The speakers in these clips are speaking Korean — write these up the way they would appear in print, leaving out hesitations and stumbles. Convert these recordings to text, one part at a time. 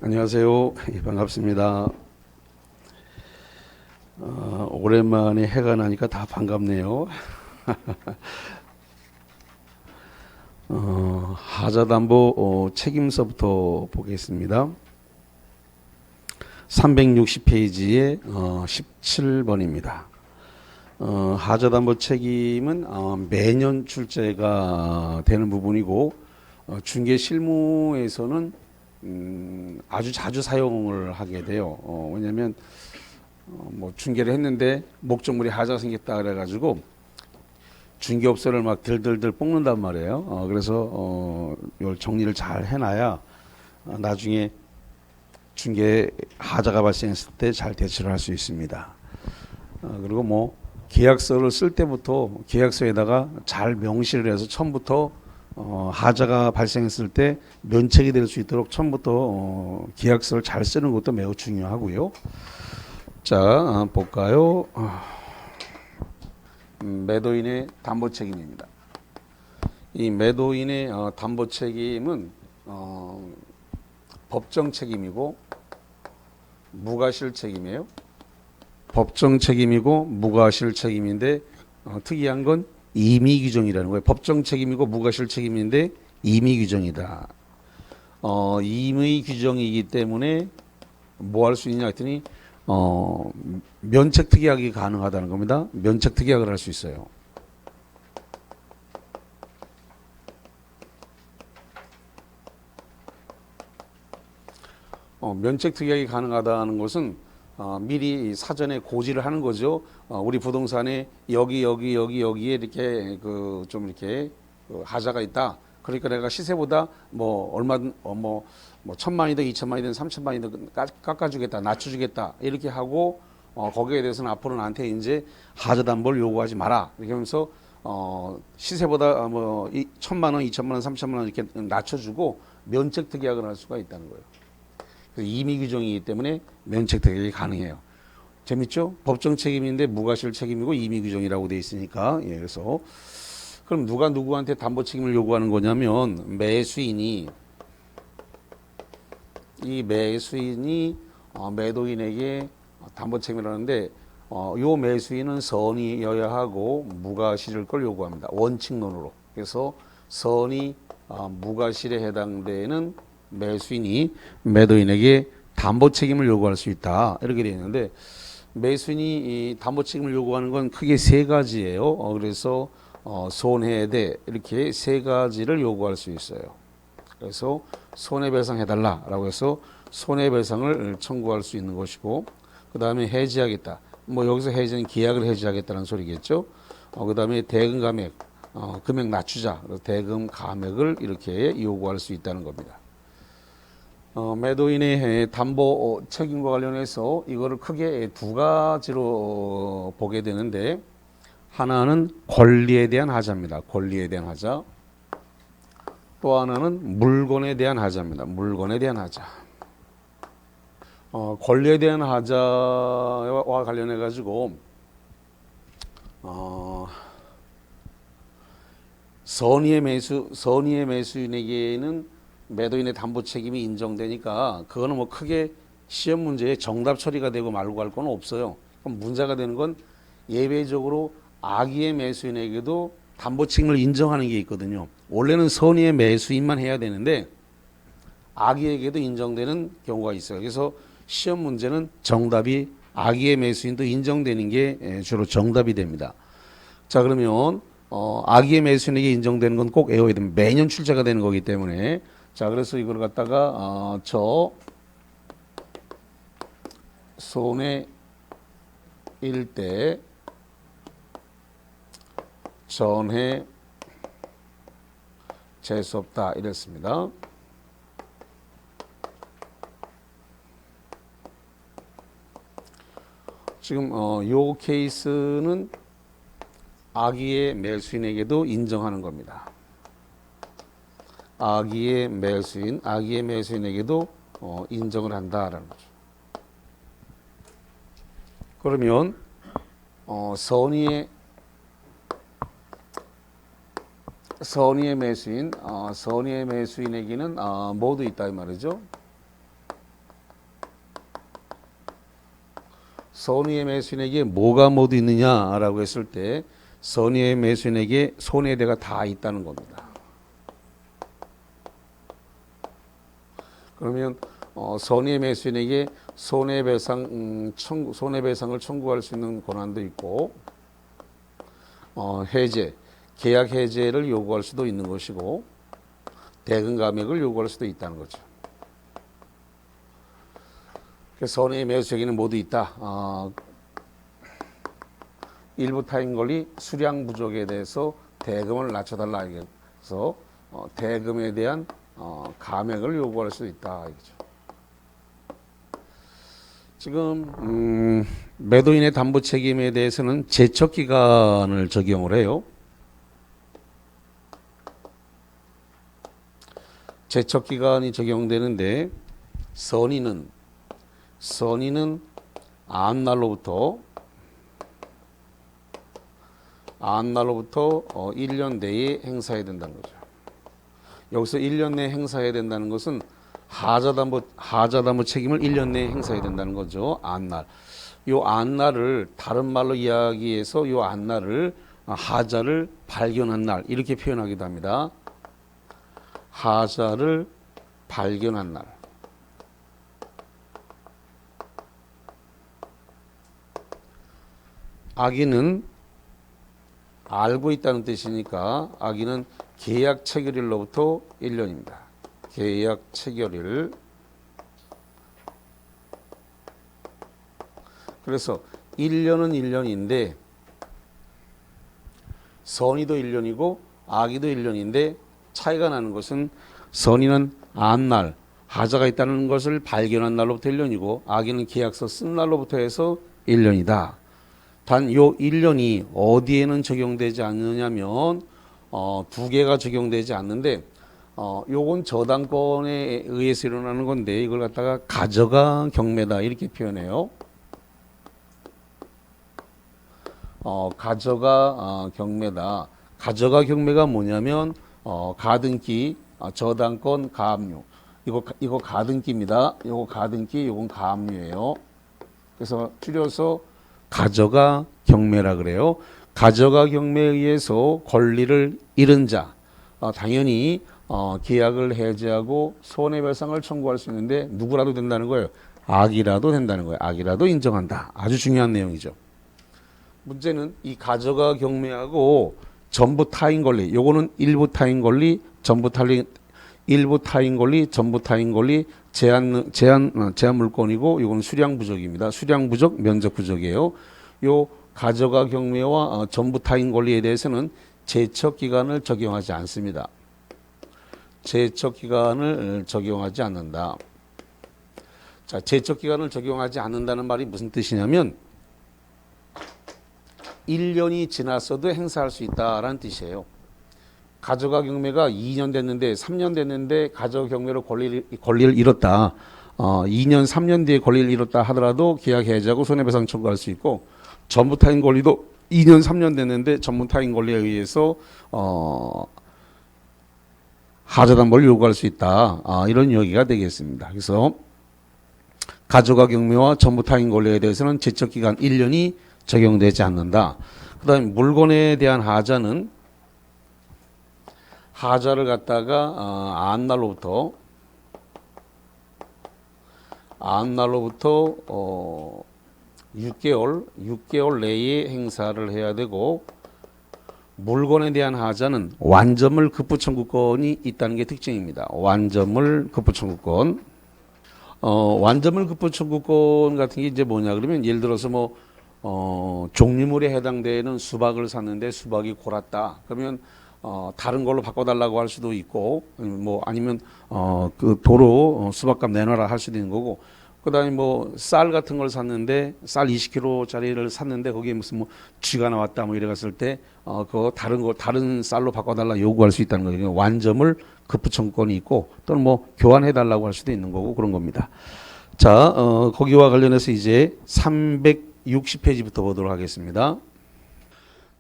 안녕하세요. 반갑습니다. 오랜만에 해가 나니까 다 반갑네요. 하자담보 책임서부터 보겠습니다. 360페이지에 17번입니다. 하자담보 책임은 매년 출제가 되는 부분이고 중개 실무에서는 아주 자주 사용을 하게 돼요. 왜냐하면 뭐 중개를 했는데 목적물이 하자가 생겼다 그래가지고 중개업소를 막 들들들 볶는단 말이에요. 그래서 이걸 정리를 잘 해놔야 나중에 중개 하자가 발생했을 때 잘 대처를 할 수 있습니다. 그리고 뭐 계약서를 쓸 때부터 계약서에다가 잘 명시를 해서 처음부터 하자가 발생했을 때 면책이 될 수 있도록 처음부터 계약서를 잘 쓰는 것도 매우 중요하고요. 자, 볼까요? 매도인의 담보 책임입니다. 이 매도인의 담보 책임은 법정 책임이고 무과실 책임이에요. 법정 책임이고 무과실 책임인데 특이한 건 임의 규정이라는 거예요. 법정 책임이고 무과실 책임인데 임의 규정이다. 임의 규정이기 때문에 뭐 할 수 있냐 했더니 면책 특약이 가능하다는 겁니다. 면책 특약을 할 수 있어요. 면책 특약이 가능하다는 것은 미리 사전에 고지를 하는 거죠. 우리 부동산에 여기에 이렇게 좀 이렇게 하자가 있다. 그러니까 내가 시세보다 뭐 얼마든 뭐 1,000만이든 2,000만이든 3,000만이든 깎아주겠다, 낮춰주겠다 이렇게 하고 거기에 대해서는 앞으로 나한테 이제 하자담보를 요구하지 마라 이렇게 하면서 시세보다 뭐 1,000만 원, 2,000만 원, 3,000만 원 이렇게 낮춰주고 면책 특약을 할 수가 있다는 거예요. 임의 규정이기 때문에 면책 특약이 가능해요. 재밌죠? 법정 책임인데 무과실 책임이고 임의 규정이라고 돼 있으니까. 예, 그래서 그럼 누가 누구한테 담보 책임을 요구하는 거냐면 매수인이 매도인에게 담보 책임을 하는데 요 매수인은 선의여야 하고 무과실일 걸 요구합니다. 원칙론으로. 그래서 선의 무과실에 해당되는 매수인이 매도인에게 담보 책임을 요구할 수 있다. 이렇게 되어 있는데 매수인이 이 담보 책임을 요구하는 건 크게 세 가지예요. 그래서 손해대 이렇게 세 가지를 요구할 수 있어요. 그래서 손해배상 해달라라고 해서 손해배상을 청구할 수 있는 것이고 그 다음에 해지하겠다. 뭐 여기서 해지는 계약을 해지하겠다는 소리겠죠. 그 다음에 대금 감액, 금액 낮추자. 대금 감액을 이렇게 요구할 수 있다는 겁니다. 매도인의 담보 책임과 관련해서 이거를 크게 두 가지로 보게 되는데 하나는 권리에 대한 하자입니다. 권리에 대한 하자. 또 하나는 물건에 대한 하자입니다. 물건에 대한 하자. 권리에 대한 하자와 관련해 가지고 선의의 매수인에게는 매도인의 담보 책임이 인정되니까 그거는 뭐 크게 시험 문제에 정답 처리가 되고 말고 할 건 없어요. 그럼 문제가 되는 건 예외적으로 악의의 매수인에게도 담보 책임을 인정하는 게 있거든요. 원래는 선의의 매수인만 해야 되는데 악의에게도 인정되는 경우가 있어요. 그래서 시험 문제는 정답이 악의의 매수인도 인정되는 게 주로 정답이 됩니다. 자, 그러면 악의의 매수인에게 인정되는 건 꼭 외워야 됩니다. 매년 출제가 되는 거기 때문에. 자, 그래서 이걸 갖다가 저 손해일 때 전해 재수 없다 이랬습니다. 지금 요 케이스는 악의의 매수인에게도 인정하는 겁니다. 악의의 매수인에게도 인정을 한다라는 거죠. 그러면 선의의 선의의 매수인에게는 모두 있다 이 말이죠. 선의의 매수인에게 뭐가 모두 있느냐라고 했을 때 선의의 매수인에게 손해대가 다 있다는 겁니다. 그러면 선의의 매수인에게 손해배상을 청구할 수 있는 권한도 있고 해제, 계약 해제를 요구할 수도 있는 것이고 대금 감액을 요구할 수도 있다는 거죠. 선의의 매수에게는 모두 있다. 일부 타인 권리 수량 부족에 대해서 대금을 낮춰달라. 그래서 대금에 대한 감액을 요구할 수 있다. 이거죠. 지금 매도인의 담보 책임에 대해서는 제척 기간을 적용을 해요. 제척 기간이 적용되는데 선의는 안날로부터 1년 내에 행사해야 된다는 거죠. 여기서 1년 내에 행사해야 된다는 것은 하자담보 책임을 1년 내에 행사해야 된다는 거죠. 안날. 요 안날을 다른 말로 이야기해서 요 안날을 하자를 발견한 날 이렇게 표현하기도 합니다. 하자를 발견한 날. 악의는 알고 있다는 뜻이니까 악의는 계약 체결일로부터 1년입니다. 계약 체결일. 그래서 1년은 1년인데 선의도 1년이고 악의도 1년인데 차이가 나는 것은 선의는 안날, 하자가 있다는 것을 발견한 날로부터 1년이고 악의는 계약서 쓴 날로부터 해서 1년이다. 단 요 1년이 어디에는 적용되지 않느냐면 두 개가 적용되지 않는데 요건 저당권에 의해서 일어나는 건데 이걸 갖다가 가저가 경매다 이렇게 표현해요. 가저가 경매다. 가저가 경매가 뭐냐면 가등기, 저당권, 가압류. 이거 가등기입니다. 이거 가등기, 이건 가압류예요. 그래서 줄여서 가저가 경매라 그래요. 가저가 경매에 의해서 권리를 잃은 자, 당연히 계약을 해제하고 손해배상을 청구할 수 있는데 누구라도 된다는 거예요. 악이라도 된다는 거예요. 악이라도 인정한다. 아주 중요한 내용이죠. 문제는 이 가저가 경매하고 전부 타인 권리, 요거는 일부 타인 권리, 일부 타인 권리, 전부 타인 권리, 제한 물권이고 요거는 수량 부족입니다. 수량 부족, 면적 부족이에요. 요 가저가 경매와 전부 타인 권리에 대해서는 제척 기간을 적용하지 않습니다. 제척 기간을 적용하지 않는다. 자, 제척 기간을 적용하지 않는다는 말이 무슨 뜻이냐면 1년이 지났어도 행사할 수 있다라는 뜻이에요. 가저가 경매가 2년 됐는데 3년 됐는데 가저가 경매로 권리를 잃었다. 2년 3년 뒤에 권리를 잃었다 하더라도 계약 해제하고 손해배상 청구할 수 있고 전부 타인 권리도 2년 3년 됐는데 전부 타인 권리에 의해서 하자담보를 요구할 수 있다. 이런 이야기가 되겠습니다. 그래서 가저가 경매와 전부 타인 권리에 대해서는 제척 기간 1년이 적용되지 않는다. 그다음에 물건에 대한 하자는 하자를 갖다가 안날로부터 6개월 내에 행사를 해야 되고 물건에 대한 하자는 완전물 급부 청구권이 있다는 게 특징입니다. 완전물 급부 청구권. 완전물 급부 청구권 같은 게 이제 뭐냐 그러면 예를 들어서 종류물에 해당되는 수박을 샀는데 수박이 골았다. 그러면 다른 걸로 바꿔달라고 할 수도 있고, 아니면 그 도로 수박값 내놔라 할 수도 있는 거고, 그다음에 쌀 같은 걸 샀는데 쌀 20kg짜리를 샀는데 거기에 무슨 쥐가 나왔다 이래 갔을 때 그거 다른 쌀로 바꿔달라 요구할 수 있다는 거예요. 완점을 급부 청구권이 있고 또는 교환해달라고 할 수도 있는 거고 그런 겁니다. 자, 거기와 관련해서 이제 360페이지부터 보도록 하겠습니다.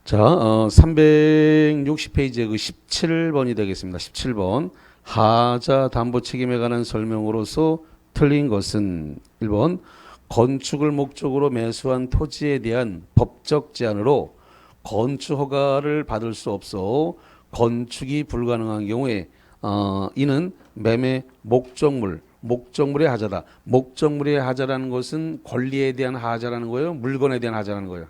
자, 360페이지의 그 17번이 되겠습니다. 17번. 하자 담보 책임에 관한 설명으로서 틀린 것은 1번 건축을 목적으로 매수한 토지에 대한 법적 제한으로 건축 허가를 받을 수 없어 건축이 불가능한 경우에 이는 매매 목적물의 하자다. 목적물의 하자라는 것은 권리에 대한 하자라는 거예요. 물건에 대한 하자라는 거예요.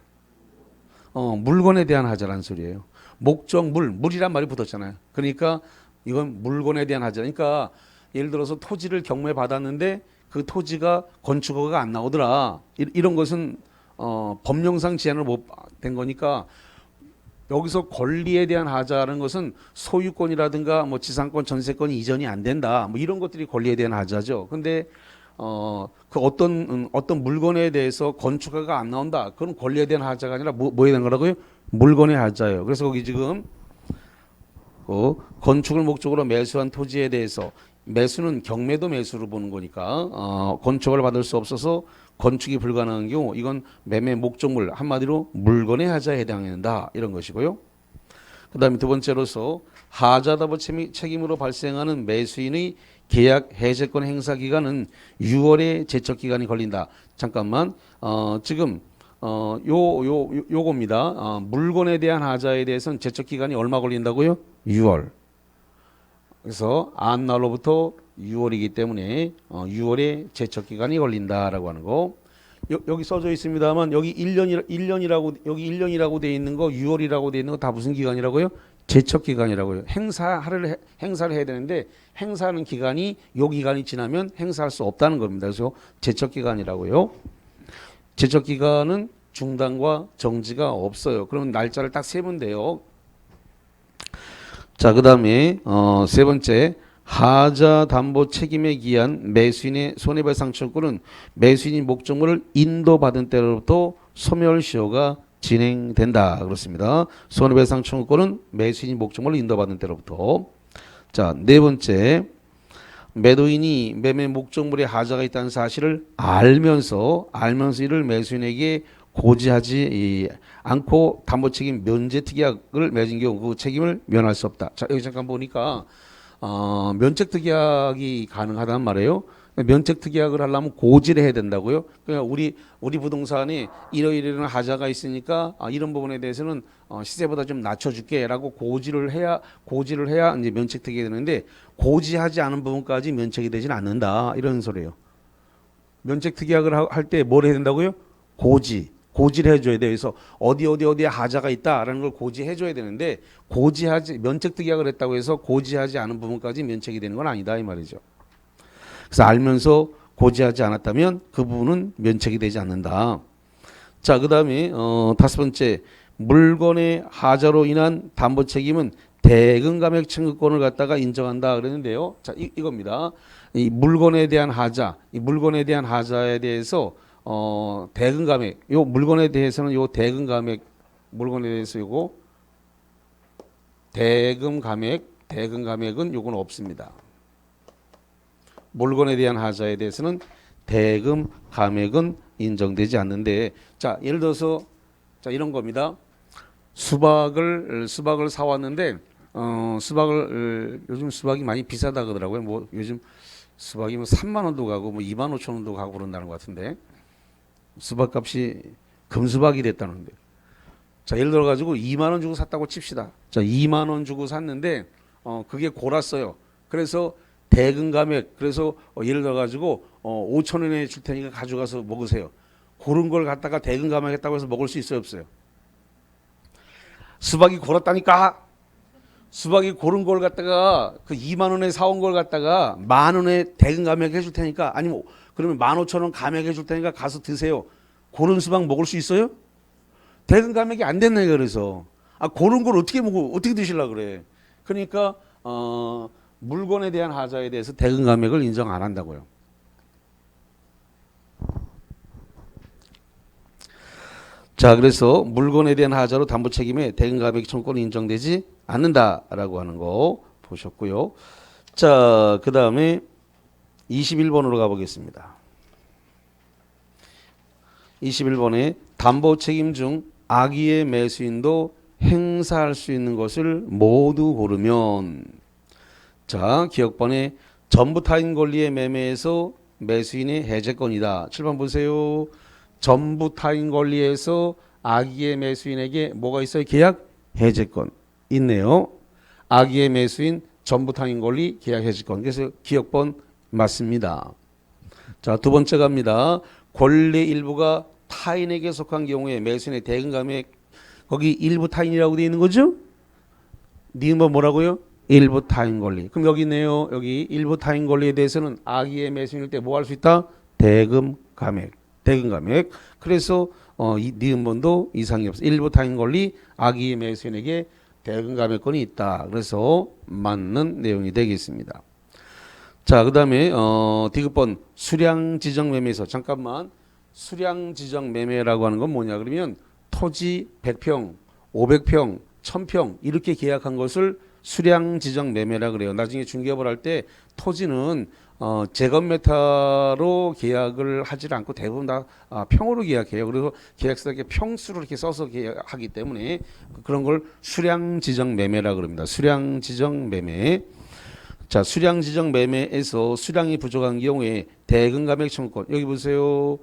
물건에 대한 하자라는 소리예요. 물이란 말이 붙었잖아요. 그러니까 이건 물건에 대한 하자. 그러니까 예를 들어서 토지를 경매 받았는데 그 토지가 건축허가가 안 나오더라. 이런 것은 법령상 제한을 못 된 거니까 여기서 권리에 대한 하자라는 것은 소유권이라든가 뭐 지상권, 전세권이 이전이 안 된다. 뭐 이런 것들이 권리에 대한 하자죠. 근데 그 어떤 물건에 대해서 건축허가가 안 나온다. 그건 권리에 대한 하자가 아니라 뭐에 대한 거라고요? 물건의 하자예요. 그래서 거기 지금 건축을 목적으로 매수한 토지에 대해서 매수는 경매도 매수로 보는 거니까 건축을 받을 수 없어서 건축이 불가능한 경우 이건 매매 목적물 한마디로 물건의 하자에 해당한다 이런 것이고요. 그 다음에 두 번째로서 하자답보 책임으로 발생하는 매수인의 계약 해제권 행사 기간은 6월의 제척 기간이 걸린다. 잠깐만 지금 요겁니다. 물건에 대한 하자에 대해서는 제척 기간이 얼마 걸린다고요? 6월. 그래서 안 날로부터 6월이기 때문에 6월에 제척 기간이 걸린다라고 하는 거. 여기 써져 있습니다만 여기 1년이라고 여기 1년이라고 돼 있는 거 6월이라고 돼 있는 거 다 무슨 기간이라고요? 제척 기간이라고요. 행사를 해야 되는데 행사하는 기간이 요 기간이 지나면 행사할 수 없다는 겁니다. 그래서 제척 기간이라고요. 제척 기간은 중단과 정지가 없어요. 그러면 날짜를 딱 세면 돼요. 자, 그 다음에 세 번째 하자 담보 책임에 기한 매수인의 손해배상 청구는 매수인이 목적물을 인도받은 때로부터 소멸시효가 진행된다. 그렇습니다. 손해배상 청구권은 매수인이 목적물을 인도받은 때로부터. 자, 네 번째 매도인이 매매 목적물에 하자가 있다는 사실을 알면서 이를 매수인에게 고지하지 않고 담보책임 면제특약을 맺은 경우 그 책임을 면할 수 없다. 자, 여기 잠깐 보니까 면책특약이 가능하단 말이에요. 면책특약을 하려면 고지를 해야 된다고요. 그러니까 우리 부동산에 이러이러한 하자가 있으니까 이런 부분에 대해서는 시세보다 좀 낮춰줄게라고 고지를 해야 이제 면책특약이 되는데 고지하지 않은 부분까지 면책이 되지는 않는다 이런 소리예요. 면책특약을 할 때 뭘 해야 된다고요? 고지를 해줘야 돼요. 그래서 어디에 하자가 있다라는 걸 고지해줘야 되는데 면책특약을 했다고 해서 고지하지 않은 부분까지 면책이 되는 건 아니다 이 말이죠. 그래서 알면서 고지하지 않았다면 그 부분은 면책이 되지 않는다. 자, 그 다음에 다섯 번째 물건의 하자로 인한 담보 책임은 대금 감액 청구권을 갖다가 인정한다 그랬는데요. 자, 이겁니다. 이 물건에 대한 하자에 대해서 대금 감액, 요 물건에 대해서는 요 대금 감액, 물건에 대해서 요거 대금 감액은 요건 없습니다. 물건에 대한 하자에 대해서는 대금 감액은 인정되지 않는데, 자, 예를 들어서 자, 이런 겁니다. 수박을 사왔는데, 요즘 수박이 많이 비싸다 그러더라고요. 뭐 요즘 수박이 뭐 3만 원도 가고 뭐 2만 5천 원도 가고 그런다는 것 같은데. 수박값이 금수박이 됐다는데. 자, 예를 들어 가지고 2만 원 주고 샀다고 칩시다. 자, 2만 원 주고 샀는데 그게 골았어요. 그래서 대금 감액, 그래서 예를 들어 가지고 5천 원에 줄 테니까 가져가서 먹으세요. 고른 걸 갖다가 대금 감액했다고 해서 먹을 수 있어요, 없어요? 수박이 골았다니까. 수박이 고른 걸 갖다가 그 2만 원에 사온 걸 갖다가 만 원에 대금 감액해 줄 테니까, 아니면 그러면 15,000원 감액해 줄 테니까 가서 드세요. 고른 수박 먹을 수 있어요? 대금 감액이 안 됐네. 그래서 고른 걸 어떻게 드시려고 그래. 그러니까 물건에 대한 하자에 대해서 대금 감액을 인정 안 한다고요. 자, 그래서 물건에 대한 하자로 담보 책임에 대금 감액 청구권이 인정되지 않는다라고 하는 거 보셨고요. 자, 그 다음에 21번으로 가보겠습니다. 21번에 담보 책임 중 악의의 매수인도 행사할 수 있는 것을 모두 고르면, 자, 기억번에 전부 타인 권리의 매매에서 매수인의 해제권이다. 7번 보세요. 전부 타인 권리에서 악의의 매수인에게 뭐가 있어요? 계약 해제권 있네요. 악의의 매수인 전부 타인 권리 계약 해제권. 그래서 기억번 맞습니다. 자, 두 번째 갑니다. 권리 일부가 타인에게 속한 경우에 매수인의 대금 감액 거기 일부 타인이라고 되어 있는 거죠? 니은 뭐라고요? 일부 타인 권리. 그럼 여기 있네요. 여기 일부 타인 권리에 대해서는 악의의 매수인일 때 뭐 할 수 있다? 대금 감액. 대금 감액. 그래서 이 니은번도 이상이 없어. 일부 타인 권리 악의의 매수인에게 대금 감액권이 있다. 그래서 맞는 내용이 되겠습니다. 자, 그다음에 디귿번 수량 지정 매매에서 잠깐만 수량 지정 매매라고 하는 건 뭐냐 그러면 토지 100평, 500평, 1000평 이렇게 계약한 것을 수량 지정 매매라 그래요. 나중에 중개업을 할 때 토지는 제곱미터로 계약을 하지 않고 대부분 다 평으로 계약해요. 그래서 계약서에 평수로 이렇게 써서 계약하기 때문에 그런 걸 수량 지정 매매라 그럽니다. 수량 지정 매매. 자, 수량 지정 매매에서 수량이 부족한 경우에 대금 감액 청구권. 여기 보세요.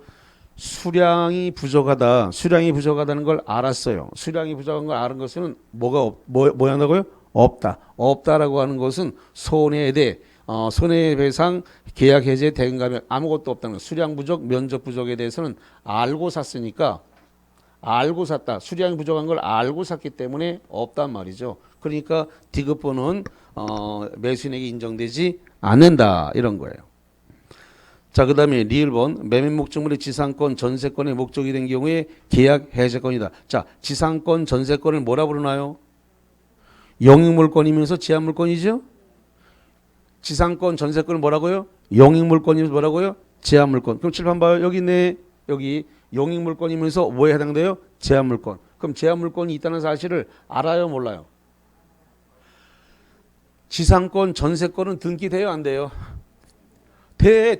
수량이 부족하다. 수량이 부족하다는 걸 알았어요. 수량이 부족한 걸 아는 것은 뭐야 한다고요? 없다. 없다라고 하는 것은 손해에 손해배상, 계약 해제, 대금 감액 아무것도 없다는 거. 수량 부족, 면적 부족에 대해서는 알고 샀으니까 알고 샀다. 수량이 부족한 걸 알고 샀기 때문에 없단 말이죠. 그러니까 디귿번은 매수인에게 인정되지 않는다 이런 거예요. 자, 그 다음에 리을번 매매 목적물의 지상권, 전세권의 목적이 된 경우에 계약 해제권이다. 자, 지상권, 전세권을 뭐라 부르나요? 영익물권이면서 제한물권이죠. 지상권, 전세권을 뭐라고요? 영익물권이면서 뭐라고요? 제한물권. 그럼 칠판 봐요. 여기 있네. 여기 영익물권이면서 뭐에 해당돼요? 제한물권. 그럼 제한물권이 있다는 사실을 알아요, 몰라요? 지상권, 전세권은 등기돼요, 안 돼요?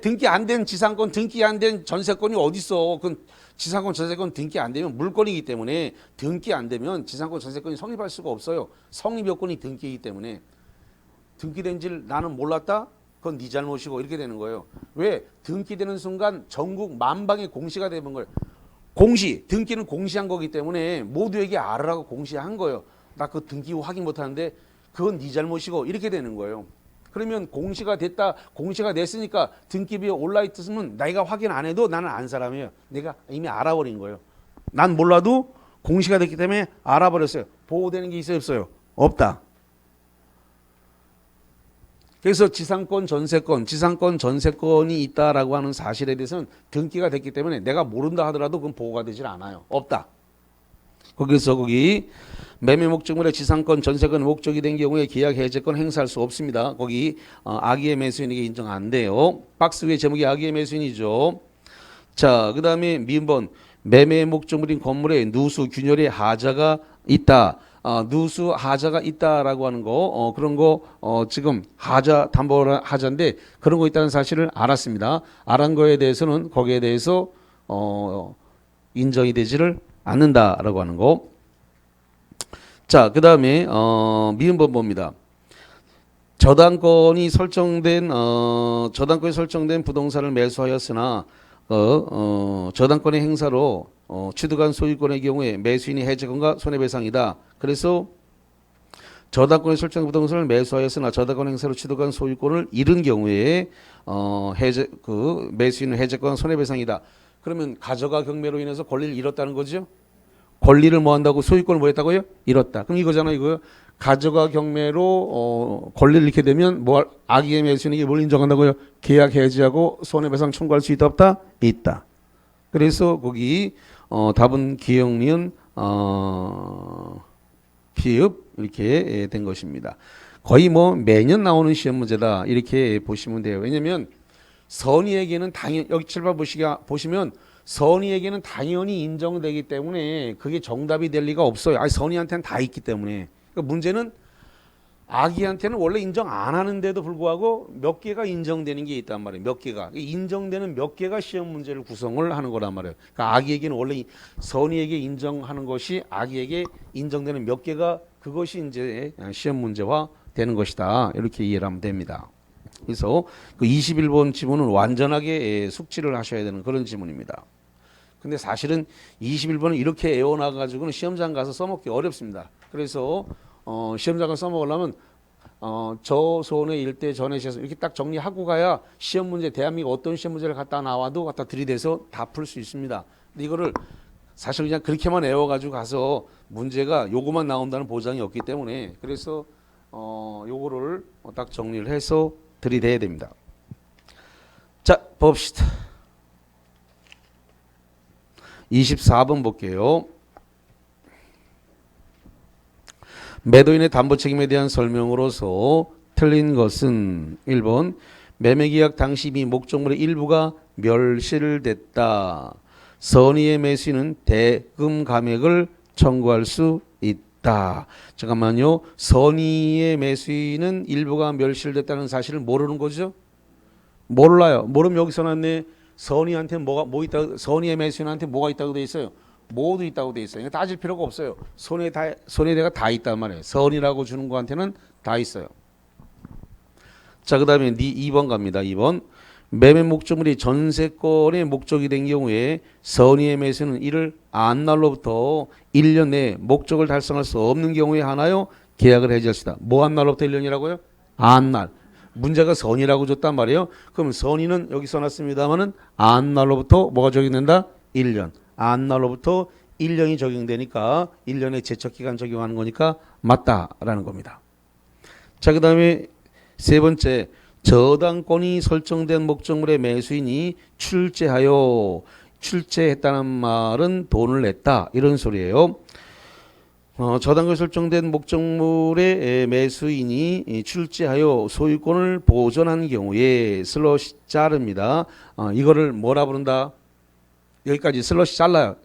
등기 안 된 지상권, 등기 안 된 전세권이 어디 있어? 그 지상권, 전세권 등기 안 되면 물권이기 때문에 등기 안 되면 지상권, 전세권이 성립할 수가 없어요. 성립 요건이 등기이기 때문에 등기된 줄 나는 몰랐다? 그건 네 잘못이고 이렇게 되는 거예요. 왜? 등기되는 순간 전국 만방에 공시가 되는 거예요. 공시, 등기는 공시한 거기 때문에 모두에게 알으라고 공시한 거예요. 나 그 등기 후 확인 못 하는데 그건 네 잘못이고 이렇게 되는 거예요. 그러면 공시가 됐다, 공시가 됐으니까 등기비에 올라있으면 내가 확인 안 해도 나는 안 사람이에요. 내가 이미 알아버린 거예요. 난 몰라도 공시가 됐기 때문에 알아버렸어요. 보호되는 게 있어요, 없어요? 없다. 그래서 지상권, 전세권이 있다라고 하는 사실에 대해서는 등기가 됐기 때문에 내가 모른다 하더라도 그건 보호가 되질 않아요. 없다. 거기서 거기 매매 목적물의 지상권, 전세권 목적이 된 경우에 계약 해제권 행사할 수 없습니다. 거기 악의의 매수인에게 인정 안 돼요. 박스 위에 제목이 악의의 매수인이죠. 자, 그 다음에 미음번 매매 목적물인 건물에 누수, 균열의 하자가 있다. 누수, 하자가 있다라고 하는 거 그런 거 지금 하자, 담보 하자인데 그런 거 있다는 사실을 알았습니다. 알은 거에 대해서는 거기에 대해서 인정이 되지를 않는다라고 하는 거. 자, 그 다음에 미음번 봅니다. 저당권이 설정된 부동산을 매수하였으나 저당권의 행사로 취득한 소유권의 경우에 매수인이 해제권과 손해배상이다. 그래서 저당권이 설정된 부동산을 매수하였으나 저당권 행사로 취득한 소유권을 잃은 경우에 매수인은 해제권, 손해배상이다. 그러면 가저가 경매로 인해서 권리를 잃었다는 거죠. 권리를 뭐 한다고? 소유권을 뭐 했다고요? 잃었다. 그럼 이거잖아, 이거요. 가저가 경매로 권리를 잃게 되면 악의의 매수인에게 뭘 인정한다고요? 계약 해지하고 손해배상 청구할 수 있다, 없다? 있다. 그래서 거기 답은 기역, 니은, 피읍 이렇게 된 것입니다. 거의 뭐 매년 나오는 시험 문제다 이렇게 보시면 돼요. 왜냐면 선의에게는 당연히 여기 7번 보시면 선의에게는 당연히 인정되기 때문에 그게 정답이 될 리가 없어요. 아니 선의한테는 다 있기 때문에. 그러니까 문제는 악의한테는 원래 인정 안 하는데도 불구하고 몇 개가 인정되는 게 있단 말이에요. 몇 개가. 인정되는 몇 개가 시험 문제를 구성을 하는 거란 말이에요. 그러니까 악의에게는 원래 선의에게 인정하는 것이 악의에게 인정되는 몇 개가 그것이 이제 시험 문제화 되는 것이다. 이렇게 이해를 하면 됩니다. 그래서 그 21번 지문은 완전하게 숙지를 하셔야 되는 그런 지문입니다. 근데 사실은 21번은 이렇게 애워놔가지고는 시험장 가서 써먹기 어렵습니다. 그래서 시험장 가서 써먹으려면 저 손의 일대 전에 시에서 이렇게 딱 정리하고 가야 시험 문제 대한민국 어떤 시험 문제를 갖다 나와도 갖다 들이대서 다 풀 수 있습니다. 근데 이거를 사실 그냥 그렇게만 외워가지고 가서 문제가 요거만 나온다는 보장이 없기 때문에 그래서 요거를 딱 정리를 해서 들이대야 됩니다. 자, 봅시다. 24번 볼게요. 매도인의 담보 책임에 대한 설명으로서 틀린 것은 1번 매매계약 당시 미 목적물의 일부가 멸실됐다. 선의의 매수인은 대금 감액을 청구할 수 있다. 잠깐만요. 선의의 매수인은 일부가 멸실됐다는 사실을 모르는 거죠? 몰라요. 모르면 여기서 났네. 선의한테 뭐 있다? 선의의 매수인한테 뭐가 있다고 돼 있어요? 모두 있다고 돼 있어요. 따질 필요가 없어요. 손해대가 다 있단 말이에요. 선이라고 주는 거한테는 다 있어요. 자, 그 다음에 2번 갑니다. 2번. 매매 목적물이 전세권의 목적이 된 경우에 선의의 매수는 이를 안날로부터 1년 내에 목적을 달성할 수 없는 경우에 하나요? 계약을 해지할 수 있다. 뭐 한 날로부터 1년이라고요? 안날. 문제가 선이라고 줬단 말이에요. 그럼 선의는 여기 써놨습니다만은 안날로부터 뭐가 적용된다? 1년. 안날로부터 1년이 적용되니까 1년의 제척기간 적용하는 거니까 맞다라는 겁니다. 자, 그 다음에 세 번째. 저당권이 설정된 목적물의 매수인이 출제했다는 말은 돈을 냈다 이런 소리예요. 저당권이 설정된 목적물의 매수인이 출제하여 소유권을 보존한 경우에 슬롯이 자릅니다. 이거를 뭐라 부른다? 여기까지 슬롯이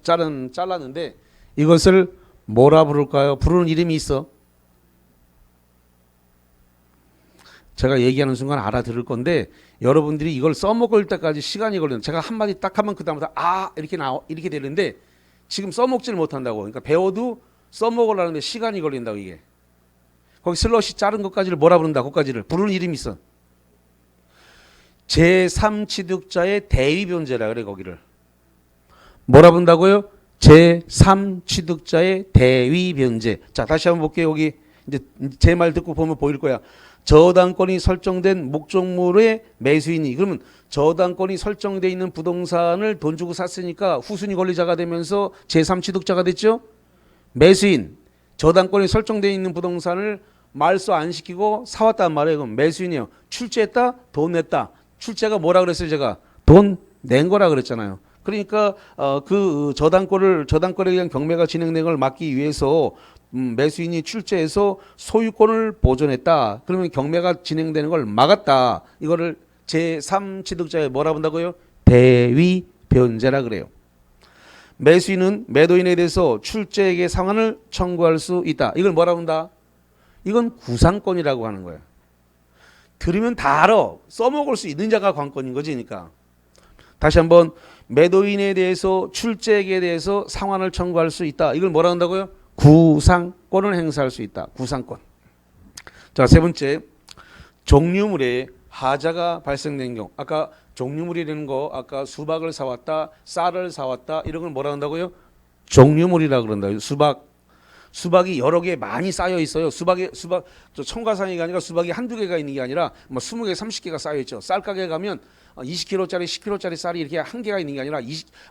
잘랐는데 이것을 뭐라 부를까요? 부르는 이름이 있어. 제가 얘기하는 순간 알아들을 건데 여러분들이 이걸 써먹을 때까지 시간이 걸리는. 제가 한마디 딱 하면 그 다음부터 이렇게 되는데 지금 써먹지를 못한다고. 그러니까 배워도 써먹으려는데 시간이 걸린다고 이게. 거기 슬롯이 자른 것까지를 뭐라 부른다. 그것까지를 부르는 이름이 있어. 제3취득자의 대위변제라 그래 거기를. 뭐라 부른다고요? 제3취득자의 대위변제. 자, 다시 한번 볼게요. 여기 이제 제 말 듣고 보면 보일 거야. 저당권이 설정된 목적물의 매수인이, 그러면 저당권이 설정되어 있는 부동산을 돈 주고 샀으니까 후순위 권리자가 되면서 제3취득자가 됐죠. 매수인, 저당권이 설정되어 있는 부동산을 말소 안 시키고 사왔단 말이에요. 그럼 매수인이에요. 출제했다? 돈 냈다. 출제가 뭐라 그랬어요? 제가 돈 낸 거라 그랬잖아요. 그러니까 그 저당권에 의한 경매가 진행된 걸 막기 위해서 매수인이 출제해서 소유권을 보존했다. 그러면 경매가 진행되는 걸 막았다. 이거를 제3취득자에 뭐라 본다고요? 대위 변제라 그래요. 매수인은 매도인에 대해서 출제액의 상환을 청구할 수 있다. 이걸 뭐라 본다? 이건 구상권이라고 하는 거예요. 들으면 다 알아. 써먹을 수 있는 자가 관건인 거지. 그러니까. 다시 한번 매도인에 대해서 출제액에 대해서 상환을 청구할 수 있다. 이걸 뭐라 한다고요? 구상권을 행사할 수 있다. 구상권. 자, 세 번째. 종류물에 하자가 발생된 경우. 아까 종류물이라는 거 아까 수박을 사왔다, 쌀을 사왔다 이런 걸 뭐라 한다고요? 종류물이라 그런다. 수박이 여러 개 많이 쌓여 있어요. 수박 청가상이가 아니라 수박이 한두 개가 있는 게 아니라 뭐 20개, 30개가 쌓여 있죠. 쌀 가게 가면 20kg짜리, 10kg짜리 쌀이 이렇게 한 개가 있는 게 아니라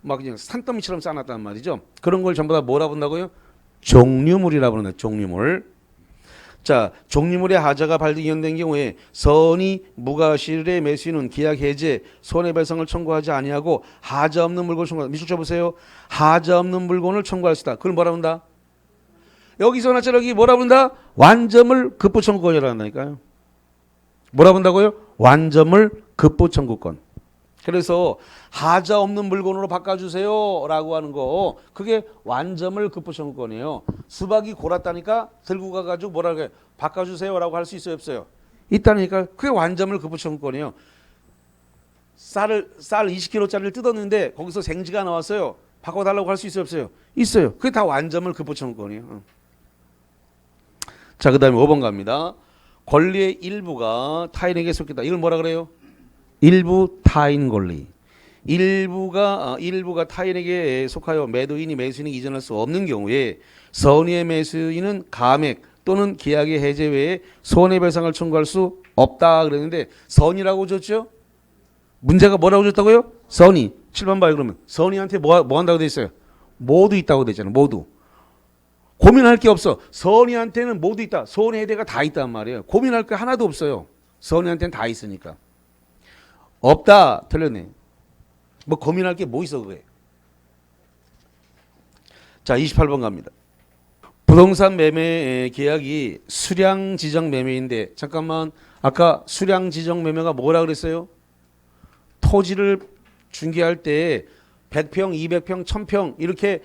막 그냥 산더미처럼 쌓아놨단 말이죠. 그런 걸 전부 다 뭐라 본다고요? 종류물이라 부른다. 종류물. 자, 종류물의 하자가 발견된 경우에 선의 무과실의 매수인은 계약 해제, 손해배상을 청구하지 아니하고 하자 없는 물건을 청구한다. 미술자 보세요. 하자 없는 물건을 청구할 수 있다. 그걸 뭐라 본다? 여기서 나처럼 여기 뭐라 본다? 완점을 급부 청구권이라고 한다니까요. 뭐라 본다고요? 완점을 급부 청구권. 그래서 하자 없는 물건으로 바꿔주세요 라고 하는 거, 그게 완점을 급부 청구권이에요. 수박이 골았다니까 들고 가가지고 뭐라 그래? 바꿔주세요 라고 할 수 있어요 없어요? 있다니까. 그게 완점을 급부 청구권이에요. 쌀 20kg짜리를 뜯었는데 거기서 생지가 나왔어요. 바꿔달라고 할 수 있어요 없어요? 있어요. 그게 다 완점을 급부 청구권이에요. 자, 그 다음에 5번 갑니다. 권리의 일부가 타인에게 속했다. 이걸 뭐라 그래요? 일부 타인 권리. 일부가 타인에게 속하여 매도인이 매수인에게 이전할 수 없는 경우에 선의의 매수인은 감액 또는 계약의 해제 외에 손해배상을 청구할 수 없다 그랬는데 선의라고 줬죠? 문제가 뭐라고 줬다고요? 선의. 7번 봐요. 그러면 선의한테 뭐 한다고 돼 있어요? 모두 있다고 돼 있잖아요. 모두. 고민할 게 없어. 선의한테는 모두 있다. 손해대가 다 있단 말이에요. 고민할 게 하나도 없어요. 선의한테는 다 있으니까. 없다. 틀렸네. 뭐 고민할 게 뭐 있어 그게. 자, 28번 갑니다. 부동산 매매 계약이 수량 지정 매매인데 잠깐만 아까 수량 지정 매매가 뭐라 그랬어요? 토지를 중개할 때 100평, 200평, 1000평 이렇게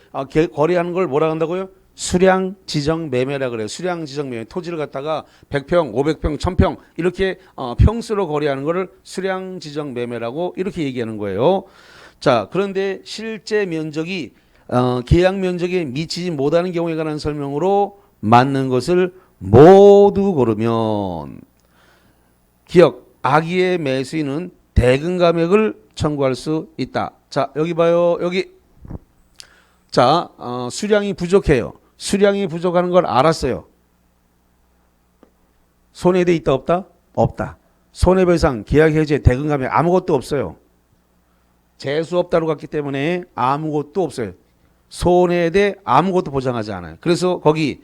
거래하는 걸 뭐라 한다고요? 수량 지정 매매라 그래요. 수량 지정 매매. 토지를 갖다가 100평, 500평, 1000평 이렇게 평수로 거래하는 거를 수량 지정 매매라고 이렇게 얘기하는 거예요. 자, 그런데 실제 면적이 계약 면적에 미치지 못하는 경우에 관한 설명으로 맞는 것을 모두 고르면 기억, 악의의 매수인은 대금 감액을 청구할 수 있다. 자, 여기 봐요. 여기. 자, 수량이 부족해요. 수량이 부족하는 걸 알았어요. 손해돼 있다 없다? 없다. 손해배상, 계약 해제, 대금 감액 아무것도 없어요. 재수 없다로 갔기 때문에 아무것도 없어요. 손해에 아무것도 보장하지 않아요. 그래서 거기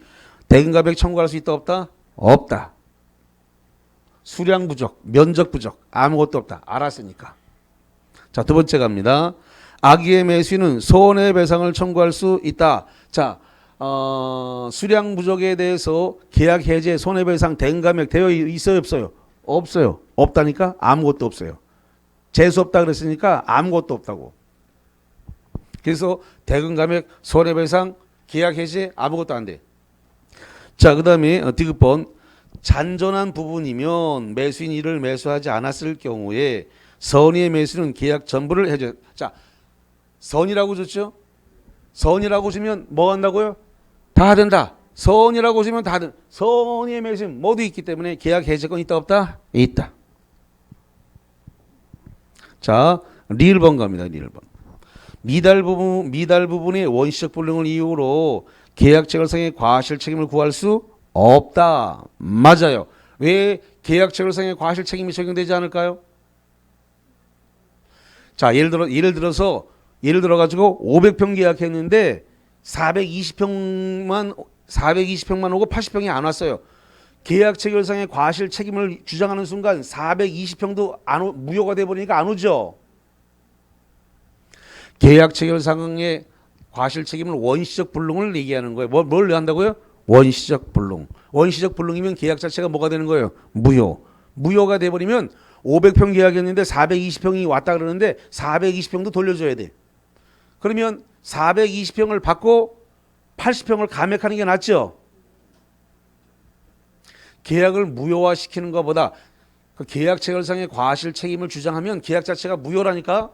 대금 감액 청구할 수 있다 없다? 없다. 수량 부족, 면적 부족 아무것도 없다. 알았으니까. 자, 두 번째 갑니다. 악의의 매수인은 손해배상을 청구할 수 있다. 자, 수량 부족에 대해서 계약 해제, 손해배상, 대금 감액 되어 있어요 없어요? 없어요. 없다니까 아무것도 없어요. 재수 없다 그랬으니까 아무것도 없다고. 그래서 대금 감액, 손해배상, 계약 해제 아무것도 안 돼. 자, 그 다음에 디귿번 잔존한 부분이면 매수인이 이를 매수하지 않았을 경우에 선의의 매수는 계약 전부를 해줘. 자, 선이라고 줬죠? 선이라고 주면 뭐 한다고요? 다 된다. 선이라고 주면 다 된다. 선의의 매수는 모두 있기 때문에 계약 해제권 있다 없다? 있다. 자, 리을번 갑니다. 리을번. 미달 부분의 원시적 불능을 이유로 계약 체결상의 과실 책임을 구할 수 없다. 맞아요. 왜 계약 체결상의 과실 책임이 적용되지 않을까요? 자, 예를 들어 가지고 500평 계약했는데 420평만 오고 80평이 안 왔어요. 계약 체결상의 과실 책임을 주장하는 순간 420평도 무효가 돼 버리니까 안 오죠. 계약 체결상의 과실 책임을 원시적 불능을 얘기하는 거예요. 뭘 한다고요? 원시적 불능. 원시적 불능이면 계약 자체가 뭐가 되는 거예요? 무효. 무효가 돼 버리면 500평 계약했는데 420평이 왔다 그러는데 420평도 돌려줘야 돼. 그러면 420평을 받고 80평을 감액하는 게 낫죠. 계약을 무효화시키는 것보다 그 계약 체결상의 과실 책임을 주장하면 계약 자체가 무효라니까.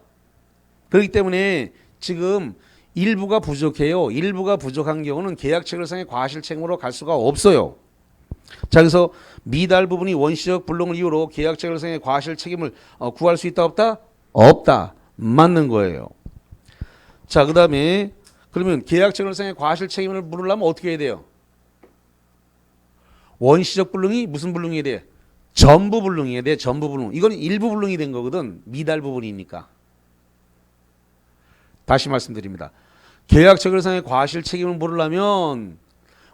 그렇기 때문에 지금 일부가 부족해요. 일부가 부족한 경우는 계약 체결상의 과실 책임으로 갈 수가 없어요. 자, 그래서 미달 부분이 원시적 불능을 이유로 계약 체결상의 과실 책임을 구할 수 있다 없다? 없다. 맞는 거예요. 자, 그 다음에 그러면 계약 체결상의 과실 책임을 물으려면 어떻게 해야 돼요? 원시적 불능이 무슨 불능이 돼? 전부 불능이어야 돼. 전부 불능. 이건 일부 불능이 된 거거든. 미달 부분이니까. 다시 말씀드립니다. 계약 체결상의 과실 책임을 물으려면